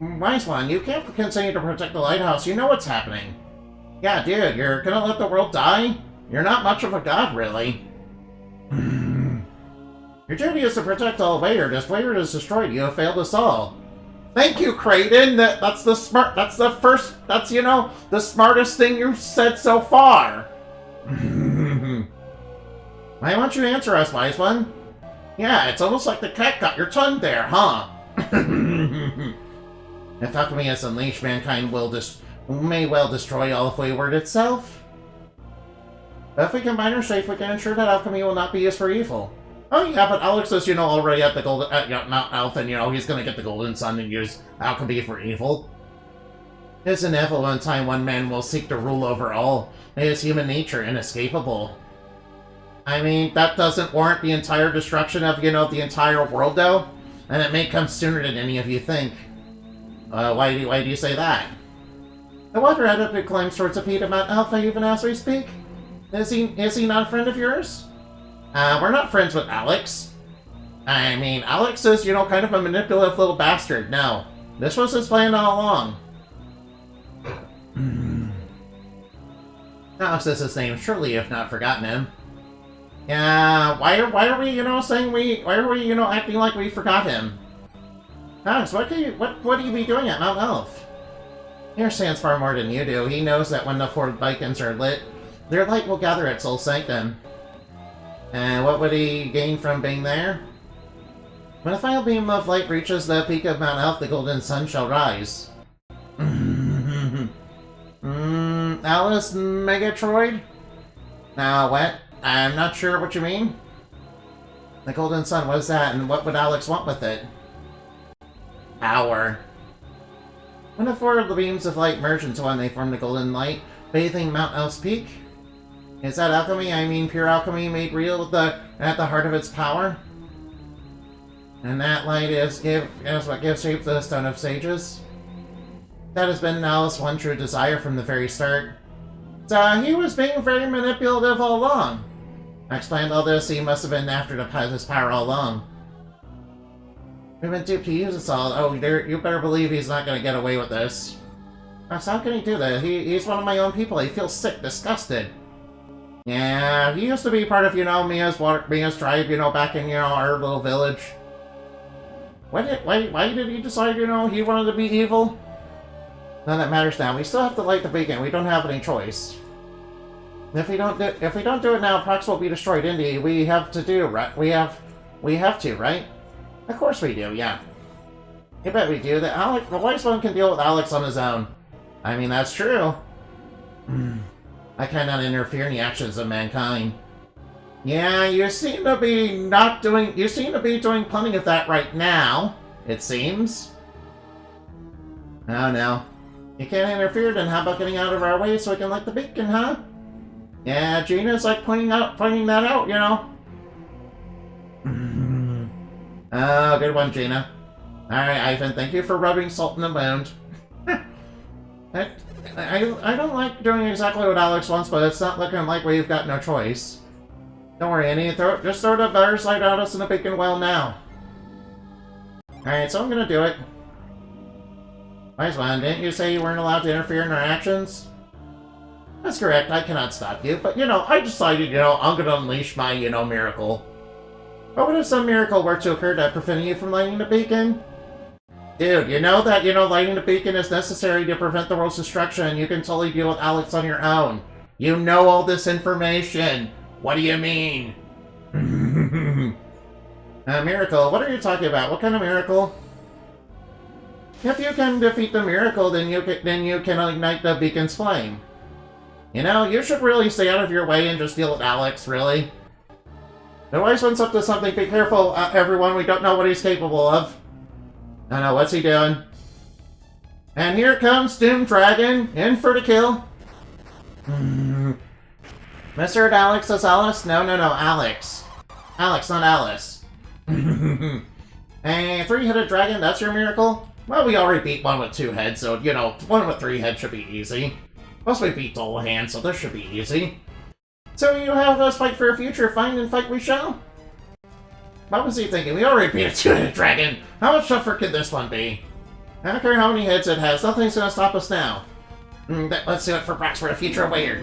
Wise One, you can't continue to protect the lighthouse. You know what's happening. Yeah, dude, you're gonna let the world die? You're not much of a god, really. Your duty is to protect all Wayard. If Wayard is destroyed, you have failed us all. Thank you, Kraden. That's the smartest thing you've said so far. Why won't you answer us, Wise One? Yeah, it's almost like the cat got your tongue there, huh? If alchemy is unleashed, mankind may well destroy all of Wayward itself. But if we combine our strength, we can ensure that alchemy will not be used for evil. Oh yeah, but Alex is, already at the Mount Elf, and, he's gonna get the Golden Sun and use alchemy for evil. It's inevitable in time one man will seek to rule over all. It is human nature, inescapable. I mean, that doesn't warrant the entire destruction of, the entire world, though. And it may come sooner than any of you think. Why do you say that? The water adept climbs towards the peak of Mount Alpha even as we speak. Is he not a friend of yours? We're not friends with Alex. I mean, Alex is, kind of a manipulative little bastard. No. This was his plan all along. Alex is his name. Surely you have not forgotten him. Yeah, why are we, acting like we forgot him? Alex, what do you be doing at Mount Elf? He understands far more than you do. He knows that when the 4 beacons are lit, their light will gather at Soul Sanctum. And what would he gain from being there? When the final beam of light reaches the peak of Mount Elf, the golden sun shall rise. Alice Megatroid? Now, what? I'm not sure what you mean. The Golden Sun, what is that, and what would Alex want with it? Power. When the four of the beams of light merge into one, they form the Golden Light, bathing Mount Elf's Peak. Is that alchemy? I mean pure alchemy made real at the heart of its power? And that light is what gives shape to the Stone of Sages? That has been Alice's one true desire from the very start. So he was being very manipulative all along. I explained all this, he must have been after his power all along. We've been duped to use this all. Oh, you better believe he's not going to get away with this. So how can he do that? He's one of my own people. He feels sick, disgusted. Yeah, he used to be part of, Mia's tribe, back in, our little village. Why did he decide, he wanted to be evil? None that matters now. We still have to light the beacon. We don't have any choice. If we don't do it now, Prox will be destroyed. Indy, we have to do, right? We have to, right? Of course we do, yeah. You bet we do. The wise one can deal with Alex on his own. I mean, that's true. I cannot interfere in the actions of mankind. Yeah, you seem to be doing plenty of that right now, it seems. Oh no. You can't interfere, then how about getting out of our way so we can light the beacon, huh? Yeah, Gina's like pointing that out, Oh, good one, Gina. Alright, Ivan, thank you for rubbing salt in the wound. I don't like doing exactly what Alex wants, but it's not looking like we've got no choice. Don't worry, Annie. Just throw the better side at us in the beacon well now. Alright, so I'm gonna do it. Wise one, didn't you say you weren't allowed to interfere in our actions? That's correct, I cannot stop you, but, I decided, I'm gonna unleash my, miracle. But what if some miracle were to occur that prevented you from lighting the beacon? Dude, you know that, lighting the beacon is necessary to prevent the world's destruction. You can totally deal with Alex on your own. You know all this information. What do you mean? A miracle? What are you talking about? What kind of miracle? If you can defeat the miracle, then you can ignite the beacon's flame. You should really stay out of your way and just deal with Alex, really. The wise one's up to something. Be careful, everyone. We don't know what he's capable of. I know, what's he doing? And here comes Doom Dragon, in for the kill. Mr. Alex says Alice? No, Alex. Alex, not Alice. A three-headed dragon, that's your miracle? Well, we already beat one with 2 heads, so, one with 3 heads should be easy. Plus, we beat Double Hand, so this should be easy. So you have us fight for a future, find and fight we shall? What was he thinking? We already beat a 2-headed dragon. How much tougher could this one be? I don't care how many heads it has, nothing's gonna stop us now. Let's do it for Prox for the future later.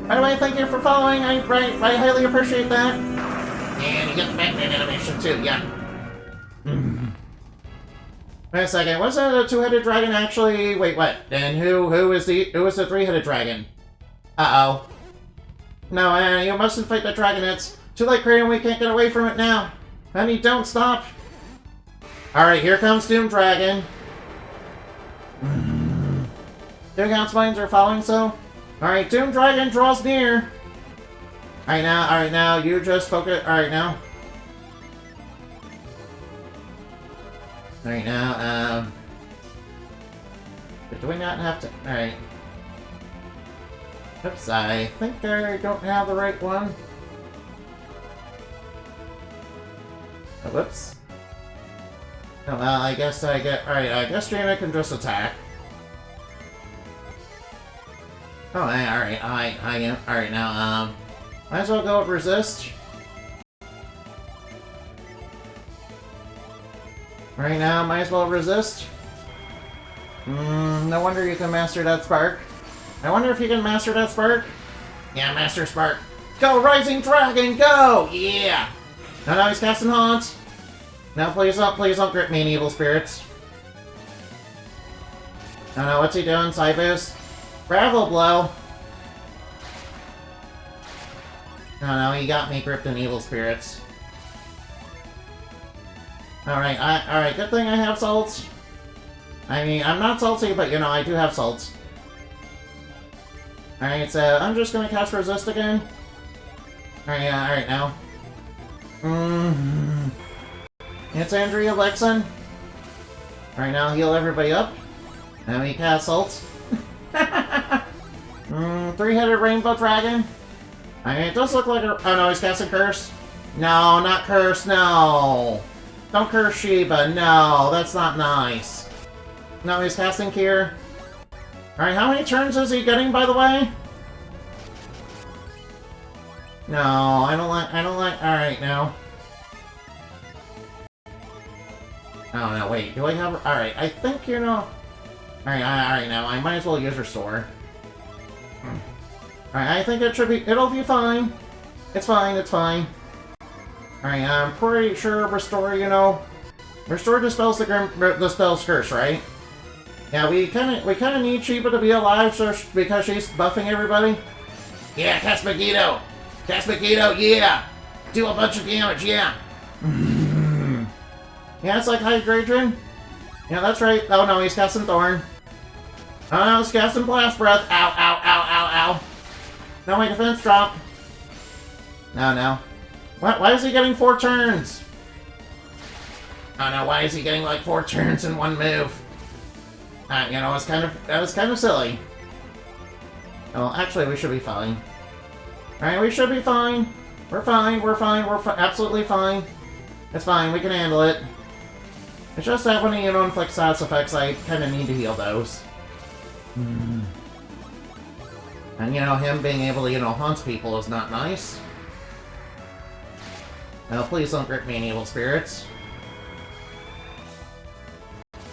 By the way, thank you for following, I highly appreciate that. And you get the Batman animation too, yeah. Wait a second, was that a 2-headed dragon actually? Wait, what? Then who is the 3-headed dragon? Uh-oh. No, you mustn't fight the dragon, it's too late, Crayon, we can't get away from it now. Honey, don't stop. Alright, here comes Doom Dragon. Do Count's minds are following so? Alright, Doom Dragon draws near. Alright now, you just focus. Alright now. Alright now, do we not have to? Alright. Oops, I think I don't have the right one. Oh, whoops. Oh, well, I guess I get. Alright, I guess Jaina can just attack. Oh, alright, I am. Alright, now, might as well go with resist. Right now, might as well resist. No wonder you can master that spark. I wonder if you can master that spark? Yeah, master spark. Go, Rising Dragon, go! Yeah! Now he's casting Haunt. Now please don't grip me in evil spirits. No, what's he doing? Side boost? Gravel Blow! No, he got me gripped in evil spirits. Alright, good thing I have salts. I mean, I'm not salty, but I do have salts. Alright, so I'm just gonna cast Resist again. Alright, yeah, alright now. It's Andrea Lexon. Alright, now heal everybody up. Now he casts ult. Three-headed Rainbow Dragon. I mean, it does look like a... Oh no, he's casting Curse. No, not Curse, no. Don't curse Sheba, no, that's not nice. No, he's casting Kier. Alright, how many turns is he getting, by the way? No, I don't like, alright, now. Oh, no, wait, do I have, alright, I think, you know... Alright, now, I might as well use Restore. Alright, I think it'll be fine. It's fine, it's fine. Alright, I'm pretty sure Restore, you know... Restore dispels the spell's curse, right? Yeah, we kinda need Sheba to be alive because she's buffing everybody. Yeah, cast Megiddo! Cast Megiddo, yeah! Do a bunch of damage, yeah! Yeah, it's like Hydreigon. Yeah, that's right. Oh no, he's casting Thorn. Oh no, he's casting Blast Breath. Ow, ow, ow, ow, ow. No, my defense drop. No. Why is he getting 4 turns? Oh no, why is he getting like 4 turns in one move? You know, that was kind of silly. Well, actually, we should be fine. Alright, we should be fine. We're absolutely fine. It's fine, we can handle it. It's just that when he, you know, inflicts status effects, I kind of need to heal those. And, you know, him being able to, you know, haunt people is not nice. Now, please don't grip me in evil spirits.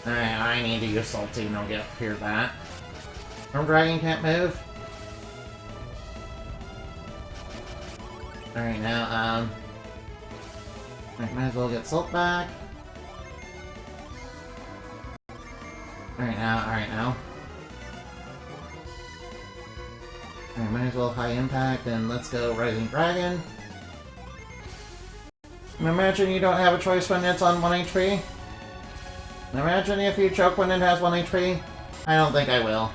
Alright, I need to use Salty and I'll get hear that. Storm Dragon can't move. Alright, now, I might as well get Salt back. Alright, now. Alright, might as well high impact and let's go Rising Dragon. Imagine you don't have a choice when it's on 1 HP. Imagine if you choke when it has 1 HP. I don't think I will.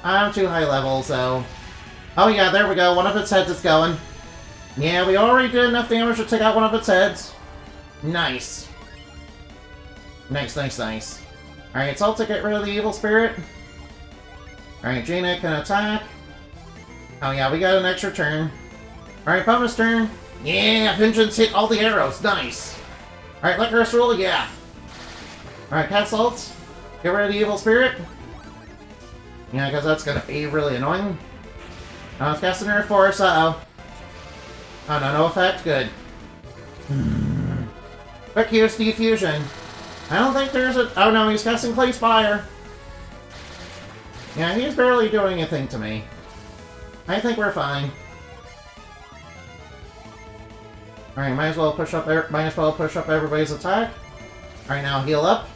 I'm too high level, so... Oh yeah, there we go. One of its heads is going. Yeah, we already did enough damage to take out one of its heads. Nice. Nice. Alright, Salt to get rid of the evil spirit. Alright, Jaina can attack. Oh yeah, we got an extra turn. Alright, Pumice turn. Yeah, Vengeance hit all the arrows. Nice. Alright, Licorice Rule, yeah. Alright, cast Salt. Get rid of the evil spirit. Yeah, because that's gonna be really annoying. It's casting Earth Force, uh-oh. Oh no effect? Good. Quick use Defusion. I don't think there's a... Oh no, he's casting Clay Spire. Yeah, he's barely doing anything to me. I think we're fine. Alright, might as well push up everybody's attack. Alright, now heal up.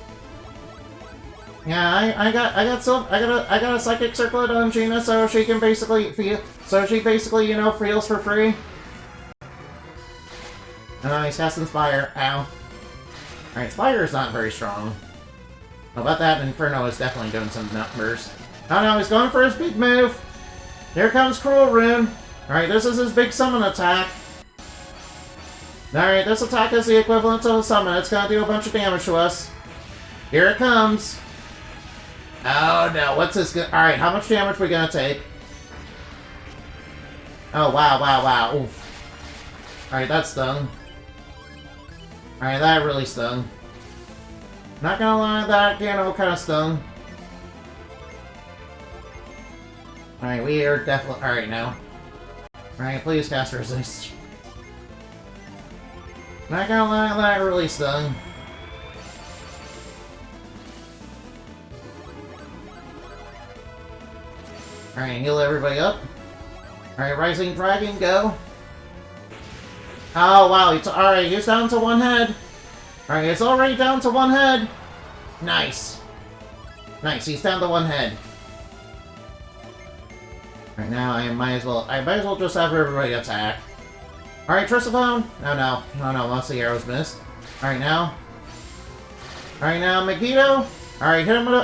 Yeah, I got a Psychic Circlet on Jaina so she can basically you know, heals for free. Oh, he's casting Spire. Ow. Alright, Spire is not very strong. How about that? Inferno is definitely doing some numbers. Oh no, he's going for his big move! Here comes Cruel Rune! Alright, this is his big summon attack. Alright, this attack is the equivalent of a summon. It's gonna do a bunch of damage to us. Here it comes! Oh no, what's this Alright, how much damage are we gonna take? Oh, wow. Oof. Alright, that stung. Alright, that really stung. Not gonna lie, that, you know, kinda stung. Alright, we are definitely... Alright, now. Alright, please cast Resist. Not gonna lie, that really stung. Alright, heal everybody up. Alright, Rising Dragon, go. Oh, wow, alright, he's down to 1 head. Alright, it's already down to 1 head. Nice. Nice, he's down to 1 head. Right now, I might as well just have everybody attack. Alright, Trisophone. No, once the arrows missed. Alright, now. Alright, now, Megiddo. Alright, hit him with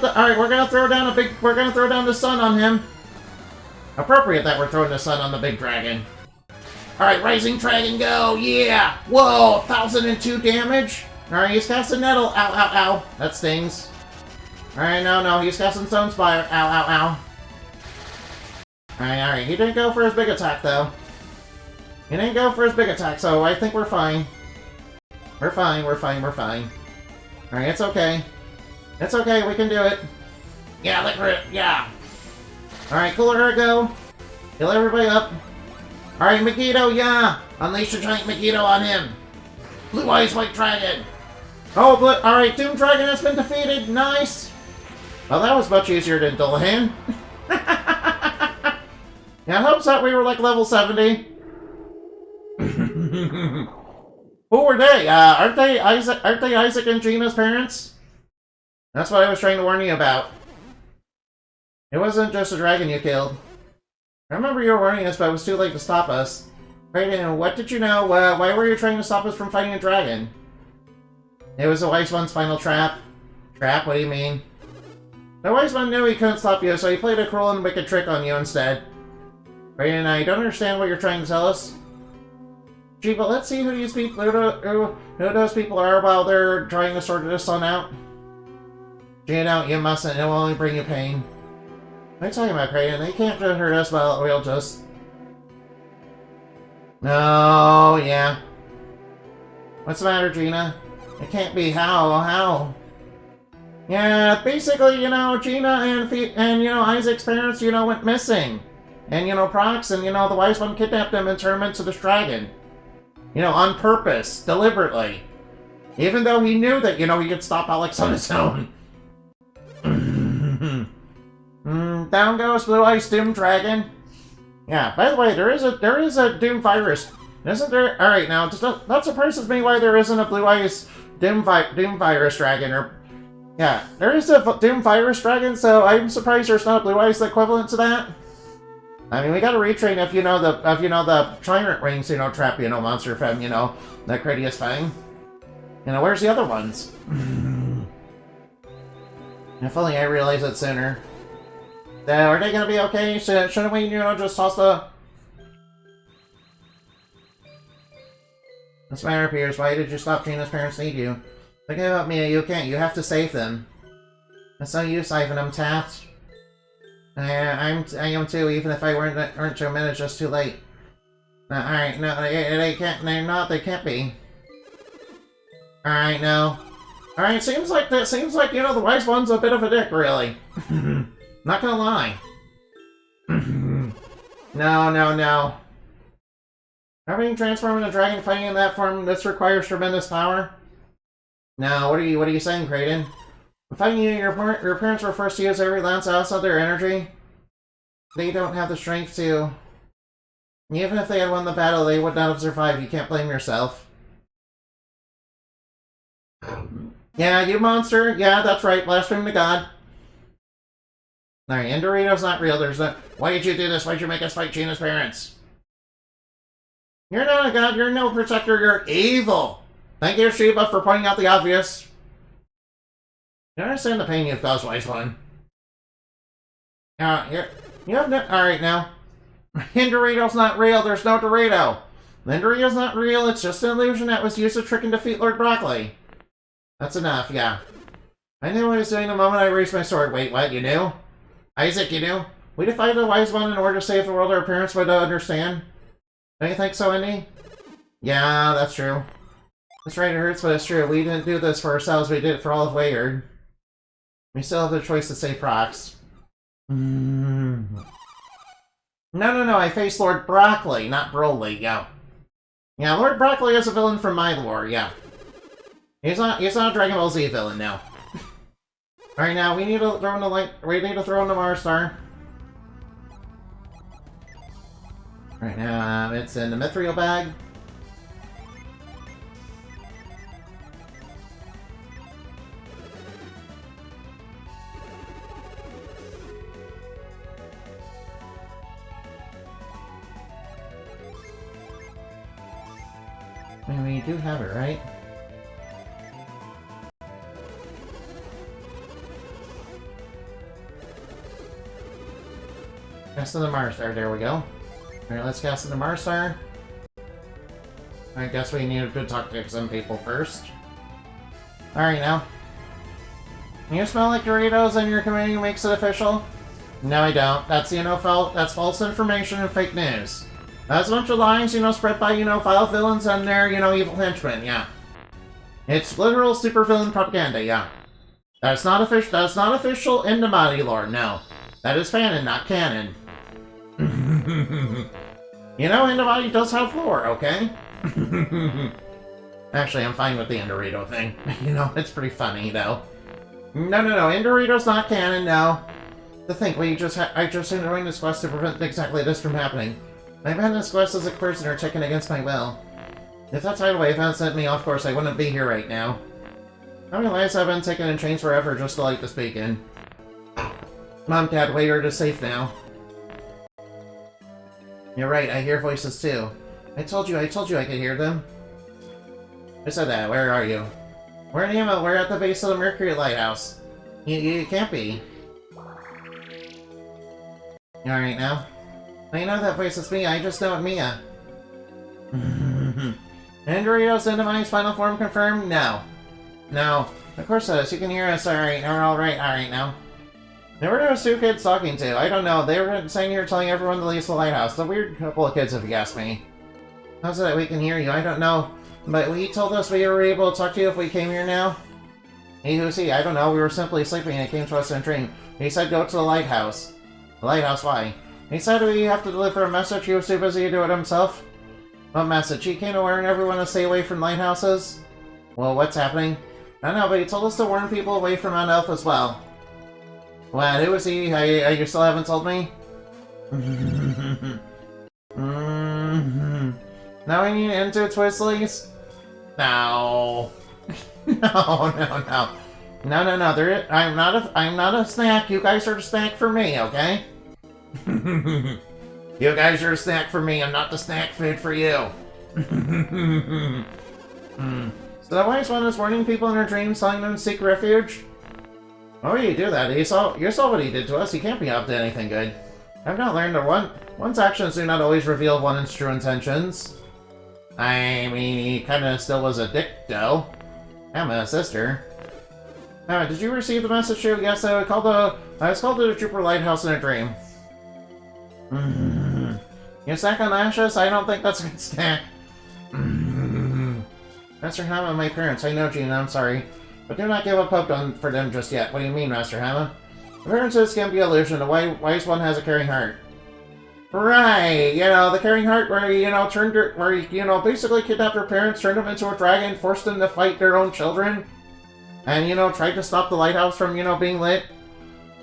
the, alright, we're gonna throw down the sun on him. Appropriate that we're throwing the sun on the big dragon. Alright, Rising Dragon, go! Yeah! Whoa! 1002 damage? Alright, he's casting Nettle. Ow, ow, ow. That stings. Alright, no, he's casting Stone Spire. Ow, ow, ow. Alright. He didn't go for his big attack, though. He didn't go for his big attack, so I think we're fine. We're fine. Alright, it's okay. It's okay, we can do it. Yeah, lick it, yeah. Alright, Cooler Heart, go. Heal everybody up. Alright, Megiddo, yeah! Unleash the giant Megiddo on him! Blue Eyes White Dragon! Oh, alright, Doom Dragon has been defeated! Nice! Well, that was much easier than Dullahan. Yeah, it helps that we were like level 70. Who were they? Aren't they Isaac and Gina's parents? That's what I was trying to warn you about. It wasn't just a dragon you killed. I remember you were warning us, but it was too late to stop us. Raiden, what did you know? Why were you trying to stop us from fighting a dragon? It was the Wise One's final trap. Trap? What do you mean? The Wise One knew he couldn't stop you, so he played a cruel and wicked trick on you instead. Raiden, I don't understand what you're trying to tell us. Gee, but let's see who these people, who those people are while they're trying to sort this one out. Gee, no, you mustn't. It will only bring you pain. What are you talking about, Kraden? They can't just hurt us, but we'll just... No, yeah. What's the matter, Gina? It can't be. How? Yeah, basically, Gina and Isaac's parents, went missing. And, Prox and, the Wise One kidnapped them and turned them into this dragon. On purpose, deliberately. Even though he knew that, he could stop Alex on his own. Down goes Blue Eyes Doom Dragon. Yeah, by the way, there is a Doom Virus. Isn't there? Alright, now, that surprises me why there isn't a Blue Eyes Doom Virus Dragon, or... Yeah, there is a Doom Virus Dragon, so I'm surprised there's not a Blue Eyes equivalent to that. I mean, we gotta retrain if the Tyrant Rings, trap, Monster Fem, the Critias Fang. Where's the other ones? If only I realized it sooner. Are they gonna be okay? Shouldn't we, just toss the... What's the matter, Piers? Why did you stop Gina's parents need you? Forget about me, you can't. You have to save them. It's no use, Ivan. I'm tapped. I am too, even if I weren't to admit it's just too late. Alright, no, they can't be. Alright, no. Alright, seems like, the Wise One's a bit of a dick, really. Not gonna lie. No. Having transformed into a dragon fighting in that form, this requires tremendous power. No, what are you saying, Kraden? Fighting you, your parents were forced to use every last ounce of their energy. They don't have the strength to. Even if they had won the battle, they would not have survived. You can't blame yourself. Yeah, you monster. Yeah, that's right. Blaspheme to God. Alright, Endorito's not real. Why did you do this? Why'd you make us fight Gina's parents? You're not a god. You're no protector. You're evil. Thank you, Sheba, for pointing out the obvious. You understand the pain you've caused, Wise One. You have no... Alright, now. Dorito's not real. There's no Dorito. Dorito's not real. It's just an illusion that was used to trick and defeat Lord Broccoli. That's enough, yeah. I knew what I was doing the moment I raised my sword. Wait, what? You knew? Isaac, you knew? We defied the Wise One in order to save the world our parents would understand. Don't you think so, Indy? Yeah, that's true. That's right, it hurts, but it's true. We didn't do this for ourselves, we did it for all of Wayard. We still have the choice to save Prox. No, I faced Lord Broccoli, not Broly, yeah. Yeah, Lord Broccoli is a villain from my lore, yeah. He's not a Dragon Ball Z villain now. Alright, now we need to throw in the Mars Star. Right now, it's in the Mithril bag. I mean, you do have it, right? Cast in the Mars Star, there we go. Alright, let's cast in the Mars Star. I guess we need to talk to some people first. Alright now. You smell like Doritos and your community makes it official? No, I don't. That's, that's false information and fake news. That's a bunch of lies, spread by, vile villains and their, evil henchmen, yeah. It's literal supervillain propaganda, yeah. That's not official in the Mighty Lore, no. That is fanon, not canon. Indovati does have lore, okay? Actually, I'm fine with the Endorito thing. It's pretty funny, though. No, Endorito's not canon, no. To think, I just enjoying this quest to prevent exactly this from happening. I've had this quest as a prisoner taken against my will. If that tidal wave hadn't sent me off course, I wouldn't be here right now. How many lives have been taken in chains forever just to light this beacon? Mom, Dad, Waiter is safe now. You're right, I hear voices too. I told you I could hear them. Who said that? Where are you? We're in Emo, we're at the base of the Mercury Lighthouse. You can't be. You alright now? I know that voice is me, I just know it Mia. Doritos Dynamite's final form confirmed? No. No. Of course it is, you can hear us alright, we're alright now. There were those two kids talking to, I don't know, they were saying you're telling everyone to leave the lighthouse. A weird couple of kids if you ask me. How's it that we can hear you? I don't know. But he told us we were able to talk to you if we came here now? Who's he? I don't know, we were simply sleeping and it came to us in a dream. He said go to the lighthouse. The lighthouse, why? He said we have to deliver a message, he was too busy to do it himself. What message? He came to warn everyone to stay away from lighthouses? Well, what's happening? I don't know, but he told us to warn people away from Mount Elf as well. What, who was he? You still haven't told me? Now we need into Twizzlies? No. No. I'm not a snack. You guys are a snack for me, okay? You guys are a snack for me. I'm not the snack food for you. So the wise one is warning people in their dreams, telling them to seek refuge? Why would you do that? You saw what he did to us. He can't be up to anything good. I've not learned that one's actions do not always reveal one's true intentions. I mean, he kinda still was a dick, though. I'm a sister. Did you receive the message too? Yes, I was called to the Trooper Lighthouse in a dream. You snack on ashes? I don't think that's a good snack. Master Hama and my parents. I know, Gina, I'm sorry. But do not give up hope for them just yet. What do you mean, Master Hama? Appearances can be illusion. The wise one has a caring heart. Right, the caring heart where basically kidnapped their parents, turned them into a dragon, forced them to fight their own children, and, tried to stop the lighthouse from, being lit.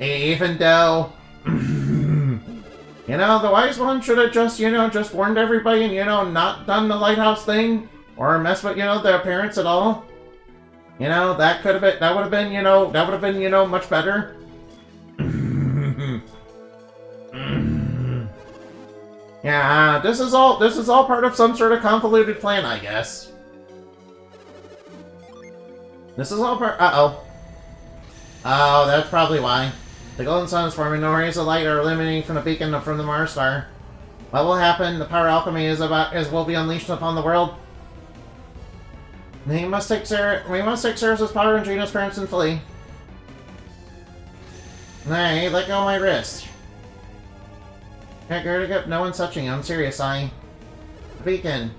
Even though, the wise one should have just warned everybody and, not done the lighthouse thing, or mess with, their parents at all. That would have been, much better. Yeah, this is all part of some sort of convoluted plan, I guess. This is all part. Uh-oh. Oh, that's probably why. The golden sun is forming. No rays of light are illuminating from the beacon from the Mars star. What will happen? The power alchemy will be unleashed upon the world. We must take Ceres' power and Gina's parents and flee. Hey, let go of my wrist. No one's touching you. I'm serious, The beacon.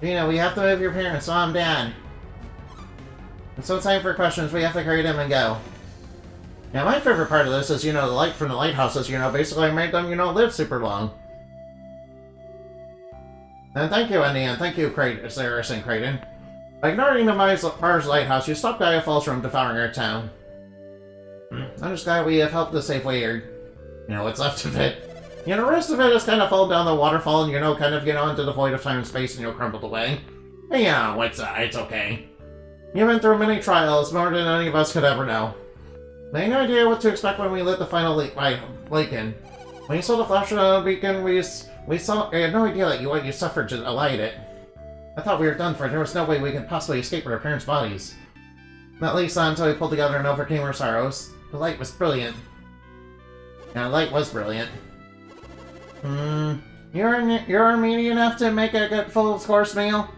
Gina, we have to move your parents, Mom, Dad. It's no time for questions. We have to carry them and go. Now, my favorite part of this is, the light from the lighthouses, basically made them, live super long. And thank you, Andy, and thank you, Ceres and Kraden. By ignoring the Mars lighthouse, you stopped Gaia Falls from devouring our town. I'm just glad we have helped to save Wayard. What's left of it. The rest of it has kind of fallen down the waterfall and, kind of, into the void of time and space and, crumbled away. Yeah, it's okay. You've been through many trials, more than any of us could ever know. I had no idea what to expect when we lit the final beacon. When you saw the flash of the beacon, I had no idea what you suffered to light it. I thought we were done for. There was no way we could possibly escape with our parents' bodies. At least not until we pulled together and overcame our sorrows. The light was brilliant. Yeah, the light was brilliant. You're meaty enough to make a good full course meal?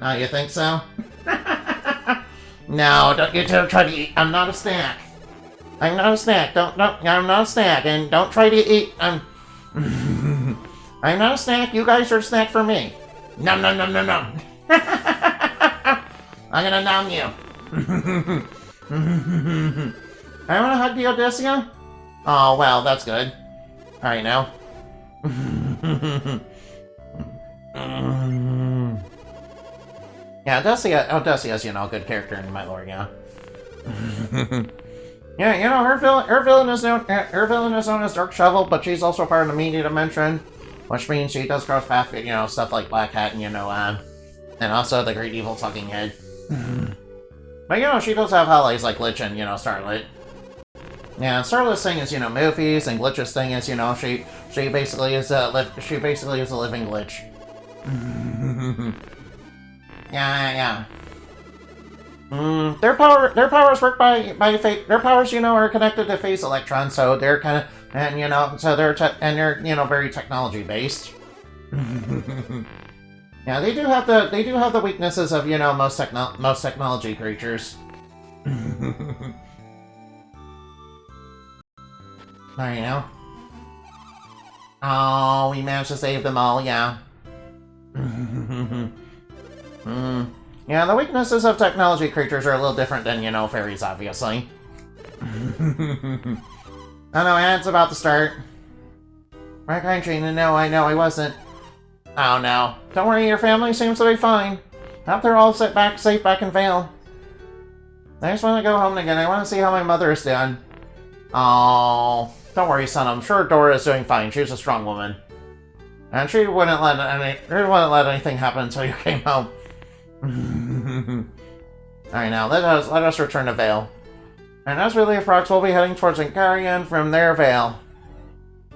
Oh, you think so? No, don't you try to eat. I'm not a snack. I'm not a snack. I'm not a snack, and don't try to eat. I'm not a snack. You guys are a snack for me. Nom nom nom nom nom. I'm gonna nom you. I want to hug the Odysseus? Oh, well, that's good. Alright, now. Yeah, Odysseus, you know, a good character in my lore, yeah. Yeah, you know, her villain is known as Dark Shovel, but she's also part of the media dimension, which means she does cross path, you know, stuff like Black Hat and, you know, and also the Great Evil Talking Head. But, you know, she does have allies like Glitch and, you know, Starlit. Yeah, Starlit's thing is, you know, movies, and Glitch's thing is, you know, she basically is a living glitch. Yeah. Their powers work by fate. Their powers, you know, are connected to phase electrons, so they're kind of, and you know, so they're you know, very technology based. Yeah, they do have the weaknesses of, you know, most technology creatures. Alright, now. Oh, we managed to save them all, yeah. Yeah, the weaknesses of technology creatures are a little different than, you know, fairies, obviously. Oh no, ad's about to start. Right, Gina, no, I know, I wasn't. Oh no. Don't worry, your family seems to be fine. Hope they're all safe back in Vale. I just want to go home again. I want to see how my mother is doing. Oh, don't worry, son. I'm sure Dora is doing fine. She's a strong woman. And she wouldn't let anything happen until you came home. Alright, now, let us return to Vale. And as we leave Prox, we'll be heading towards Ingarian from there, Vale.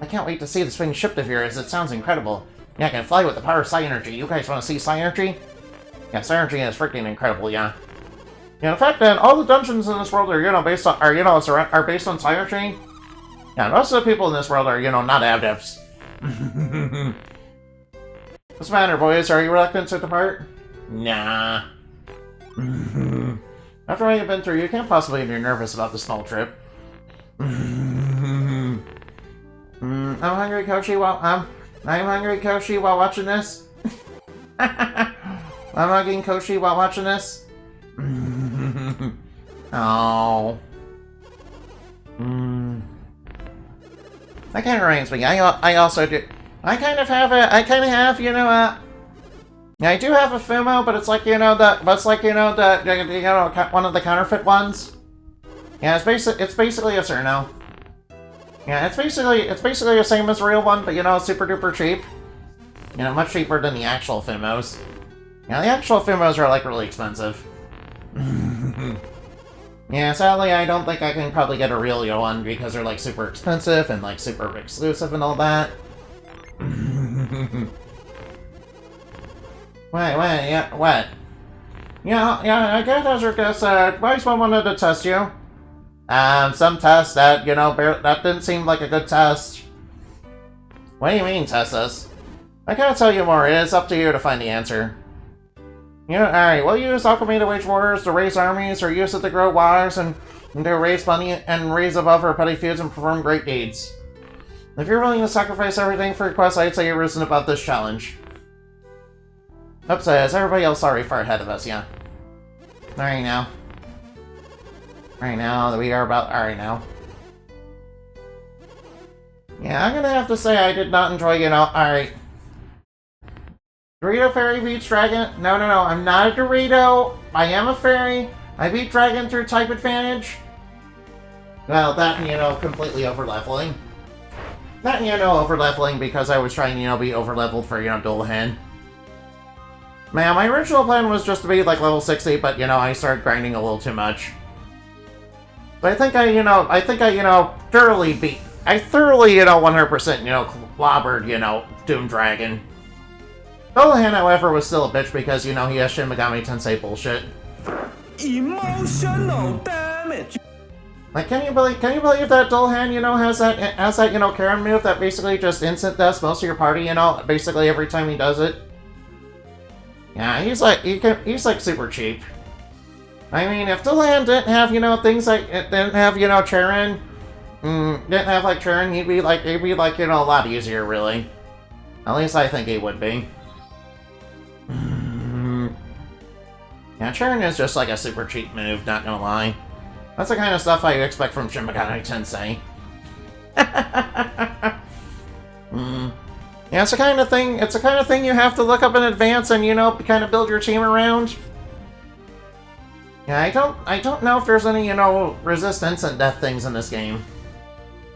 I can't wait to see this thing shipped of yours. It sounds incredible. Yeah, I can fly with the power of Psi Energy. You guys want to see Psi Energy? Yeah, Psi Energy is freaking incredible, yeah. Yeah, in fact, then, all the dungeons in this world are, you know, based on Psi Energy. Yeah, most of the people in this world are, you know, not adepts. What's the matter, boys? Are you reluctant to depart? Nah. After what you've been through, you can't possibly be nervous about this small trip. I'm hungry, Koshi, while watching this. I'm hugging Koshi while watching this. Oh. That kind of reminds me. I also do. I kind of have, you know, I do have a Fumo, but it's like, you know, one of the counterfeit ones. Yeah, it's basically a Cerno. Yeah, it's basically the same as a real one, but, you know, super duper cheap. You know, much cheaper than the actual Fumos. Yeah, the actual Fumos are, like, really expensive. Yeah, sadly, I don't think I can probably get a real one because they're, like, super expensive and, like, super exclusive and all that. What? Yeah, I guess, Wise One wanted to test you. Some test that, you know, that didn't seem like a good test. What do you mean, test us? I can't tell you more. It is up to you to find the answer. You know, alright, we'll use alchemy to wage wars, to raise armies, or use it to grow wives, and to raise money, and raise above our petty feuds and perform great deeds. If you're willing to sacrifice everything for your quest, I'd say you're risen above this challenge. Oops, is everybody else already far ahead of us, yeah. Alright now. Alright now. Yeah, I'm gonna have to say I did not enjoy, you know, alright. Dorito Fairy beats Dragon. No, I'm not a Dorito. I am a fairy. I beat Dragon through type advantage. Well, that, you know, completely over-leveling. That, you know, over-leveling because I was trying, you know, be over-leveled for, you know, Dullahan. Man, my original plan was just to be, like, level 60, but, you know, I started grinding a little too much. But I think I, you know, thoroughly, you know, 100%, you know, clobbered, you know, Doom Dragon. Dullahan, however, was still a bitch because, you know, he has Shin Megami Tensei bullshit. Emotional damage! Like, can you believe that Dullahan, has that, Karen move that basically just instant deaths most of your party, basically every time he does it? Yeah, he's like super cheap. I mean, if Dullahan didn't have, things like, didn't have, Charon, didn't have, like, Charon, he'd be like, a lot easier, really. At least I think he would be. Yeah, Charon is just like a super cheap move, not gonna lie. That's the kind of stuff I expect from Shin Megami Tensei. Yeah, it's the kind of thing you have to look up in advance and, kind of build your team around. Yeah, I don't know if there's any, resistance and death things in this game.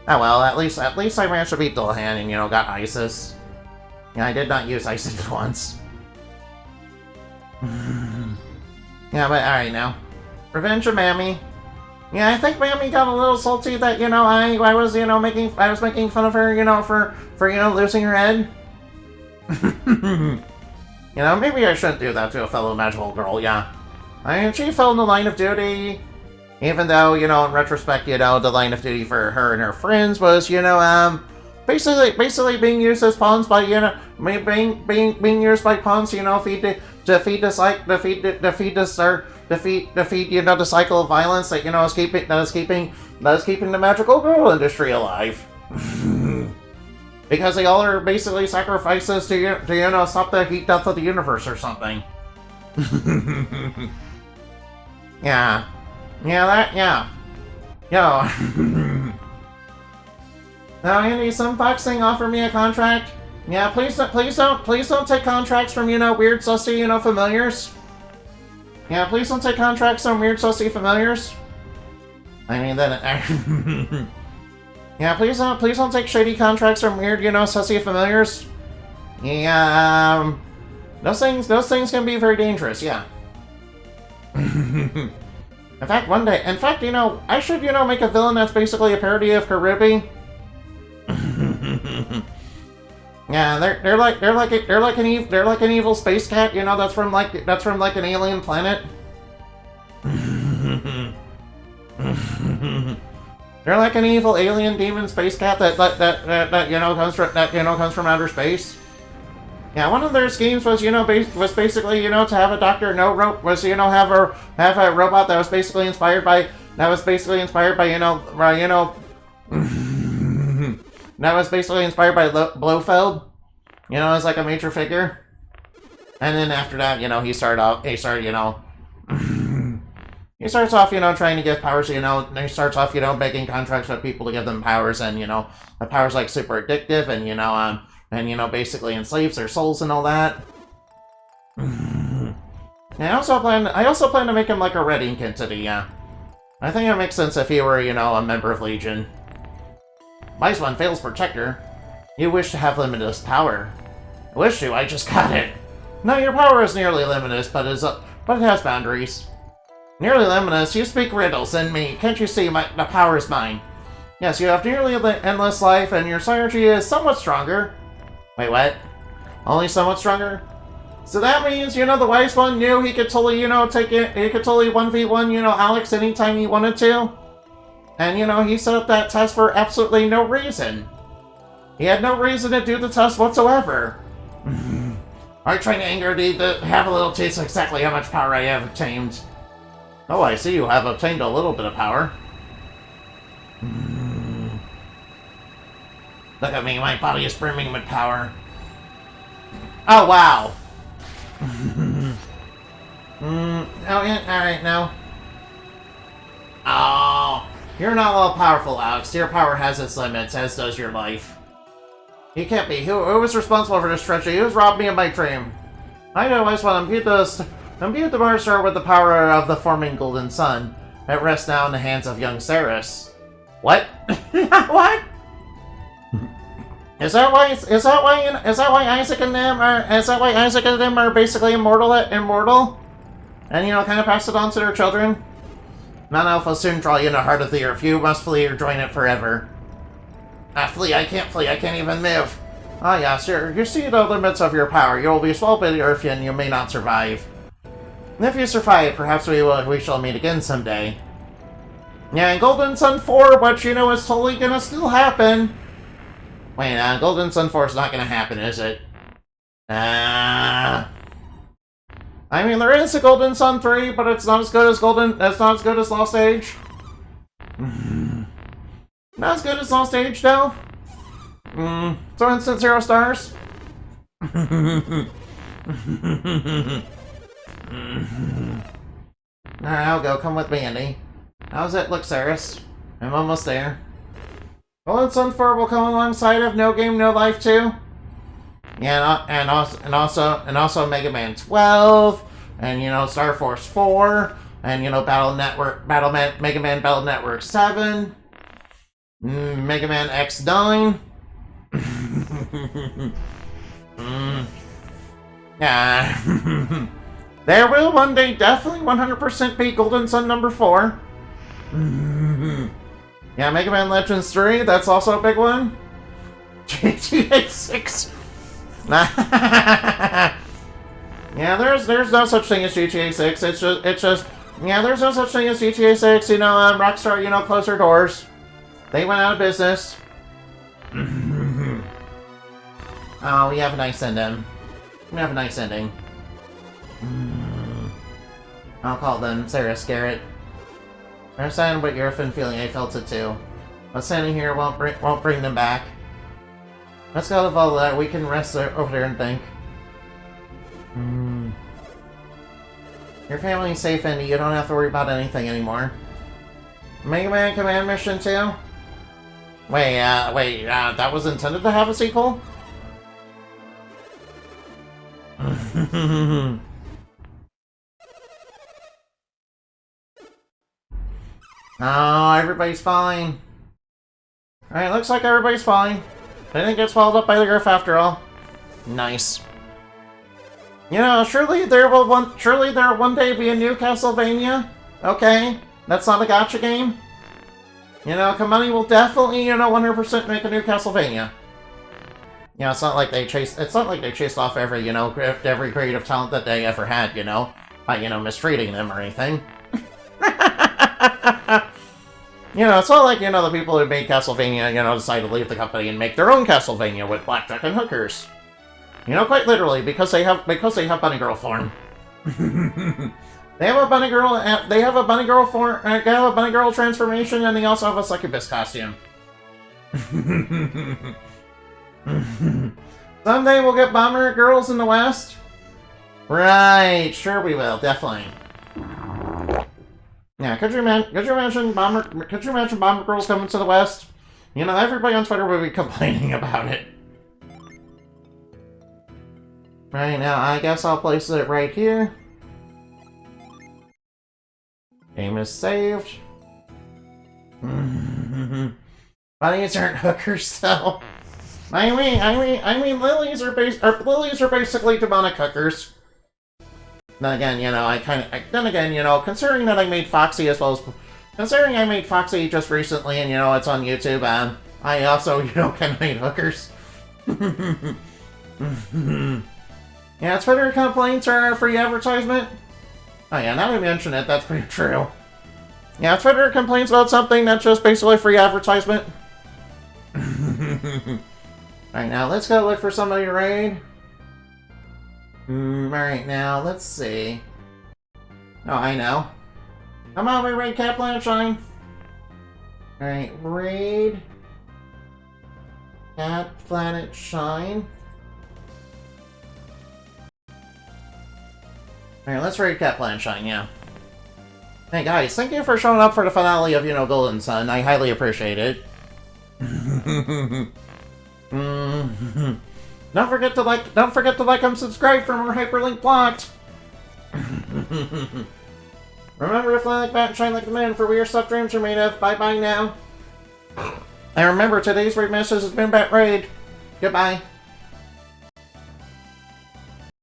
Oh well, at least I managed to beat Dullahan and, got Isis. Yeah, I did not use Isis once. Yeah, but alright now. Revenge of Mammy. Yeah, I think Mammy got a little salty that, I was, making fun of her, for losing her head. Maybe I shouldn't do that to a fellow magical girl, yeah. I mean, she fell in the line of duty, even though, in retrospect, the line of duty for her and her friends was, basically being used as pawns by, being used by pawns, defeat the cycle of violence that, is keeping the magical girl industry alive. Because they all are basically sacrifices to stop the heat death of the universe or something. Yeah. Yeah. Yo. Now, Andy, some foxing offer me a contract. Yeah, please don't take contracts from, weird, sussy, familiars. Yeah, please don't take contracts from weird, sussy familiars. I mean, then, yeah, please don't take shady contracts from weird, sussy familiars. Yeah, those things can be very dangerous, yeah. In fact, I should, make a villain that's basically a parody of Karubi. Yeah, they're like an evil space cat, that's from like an alien planet. They're like an evil alien demon space cat that comes from outer space. Yeah, one of their schemes was basically to have a Dr. No Rope have a robot that was basically inspired by Blofeld, as like a major figure. And then after that, he starts off, trying to give powers, he starts off, begging contracts with people to give them powers, and, the powers like super addictive, and, basically enslaves their souls and all that. And I also plan to make him like a red ink entity, yeah. I think it makes sense if he were, a member of Legion. Wise One fails Protector. You wish to have limitless power. I wish to, I just got it. No, your power is nearly limitless, but it has boundaries. Nearly limitless, you speak riddles, and me. Can't you see the power is mine? Yes, you have nearly endless life, and your synergy is somewhat stronger. Wait, what? Only somewhat stronger? So that means, the Wise One knew he could totally, take it, he could totally 1v1, Alex anytime he wanted to? And, he set up that test for absolutely no reason. He had no reason to do the test whatsoever. Are you trying to anger me to have a little taste of exactly how much power I have obtained? Oh, I see you have obtained a little bit of power. Look at me, my body is brimming with power. Oh, wow. Oh, yeah, alright, now. Oh, you're not all powerful, Alex. Your power has its limits, as does your life. You can't be. Who was responsible for this treachery? Who's robbed me of my dream? I know, I just want to imbue the monster with the power of the forming golden sun. It rests now in the hands of young Ceres. What? What? Is that why Isaac and them are basically immortal? And kind of pass it on to their children? Non-Alpha will soon draw you in the heart of the earth. You must flee or join it forever. Flee, I can't even move. Ah, yes, you see the limits of your power. You will be swallowed by the earth and you may not survive. And if you survive, perhaps we shall meet again someday. Yeah, and Golden Sun 4, which, you know, is totally gonna still happen. Wait, Golden Sun 4 is not gonna happen, is it? I mean, there is a Golden Sun 3, but it's not as good as Lost Age. Not as good as Lost Age, though. So instant 0 stars. Alright, I'll go. Come with me, Andy. How's it look, Saris? I'm almost there. Golden Sun 4 will come alongside of No Game, No Life 2. Yeah, and also Mega Man 12, and, you know, Star Force 4, and, you know, Mega Man Battle Network 7, Mega Man X9. Yeah. There will one day definitely 100% be Golden Sun number 4. Yeah, Mega Man Legends 3, that's also a big one. GTA 6. Yeah, there's no such thing as GTA 6. It's just yeah, there's no such thing as GTA 6. You know, Rockstar, you know, closed their doors. They went out of business. Oh, we have a nice ending. We have a nice ending. I'll call them Sarah Scarrett. I understand what you're feeling. I felt it too. But standing here won't bring them back. Let's go to Volta. We can rest over there and think. Your family's safe, Andy. You don't have to worry about anything anymore. Mega Man Command Mission 2? Wait, that was intended to have a sequel? Oh, everybody's fine. Alright, looks like everybody's fine. They didn't get swallowed up by the Griff after all. Nice. You know, surely there will one day be a new Castlevania. Okay, that's not a gacha game. You know, Kamani will definitely, you know, 100% make a new Castlevania. You know, it's not like they chased off every, you know, every creative talent that they ever had, you know, by, you know, mistreating them or anything. You know, it's not like, you know, the people who made Castlevania, you know, decide to leave the company and make their own Castlevania with blackjack and hookers. You know, quite literally, because they have Bunny Girl form. They have a Bunny Girl form, they have a Bunny Girl transformation, and they also have a succubus costume. Someday we'll get Bomber Girls in the West. Right, sure we will, definitely. Yeah, could you imagine Bomber Girls coming to the West? You know, everybody on Twitter would be complaining about it. Right, now I guess I'll place it right here. Game is saved. Bunnies aren't hookers, though. I mean, lilies are basically demonic hookers. Then again, you know, considering that I made Foxy considering I made Foxy just recently, and you know it's on YouTube, I also, you know, kind of made hookers. Yeah, Twitter complaints are free advertisement. Oh yeah, now that I mention it, that's pretty true. Yeah, Twitter complains about something that's just basically free advertisement. Alright, now let's go look for somebody to raid. Alright, now let's see. Oh, I know. Come on, we raid Cat Planet Shine. Alright, raid Cat Planet Shine. Alright, let's raid Cat Planet Shine, yeah. Hey guys, thank you for showing up for the finale of, you know, Golden Sun. I highly appreciate it. Don't forget to like and subscribe for more Hyperlink Blocked. Remember to fly like bat and shine like the moon, for we are stuff dreams are made of. Bye bye now. And remember, today's raid message has been Bat Raid. Goodbye.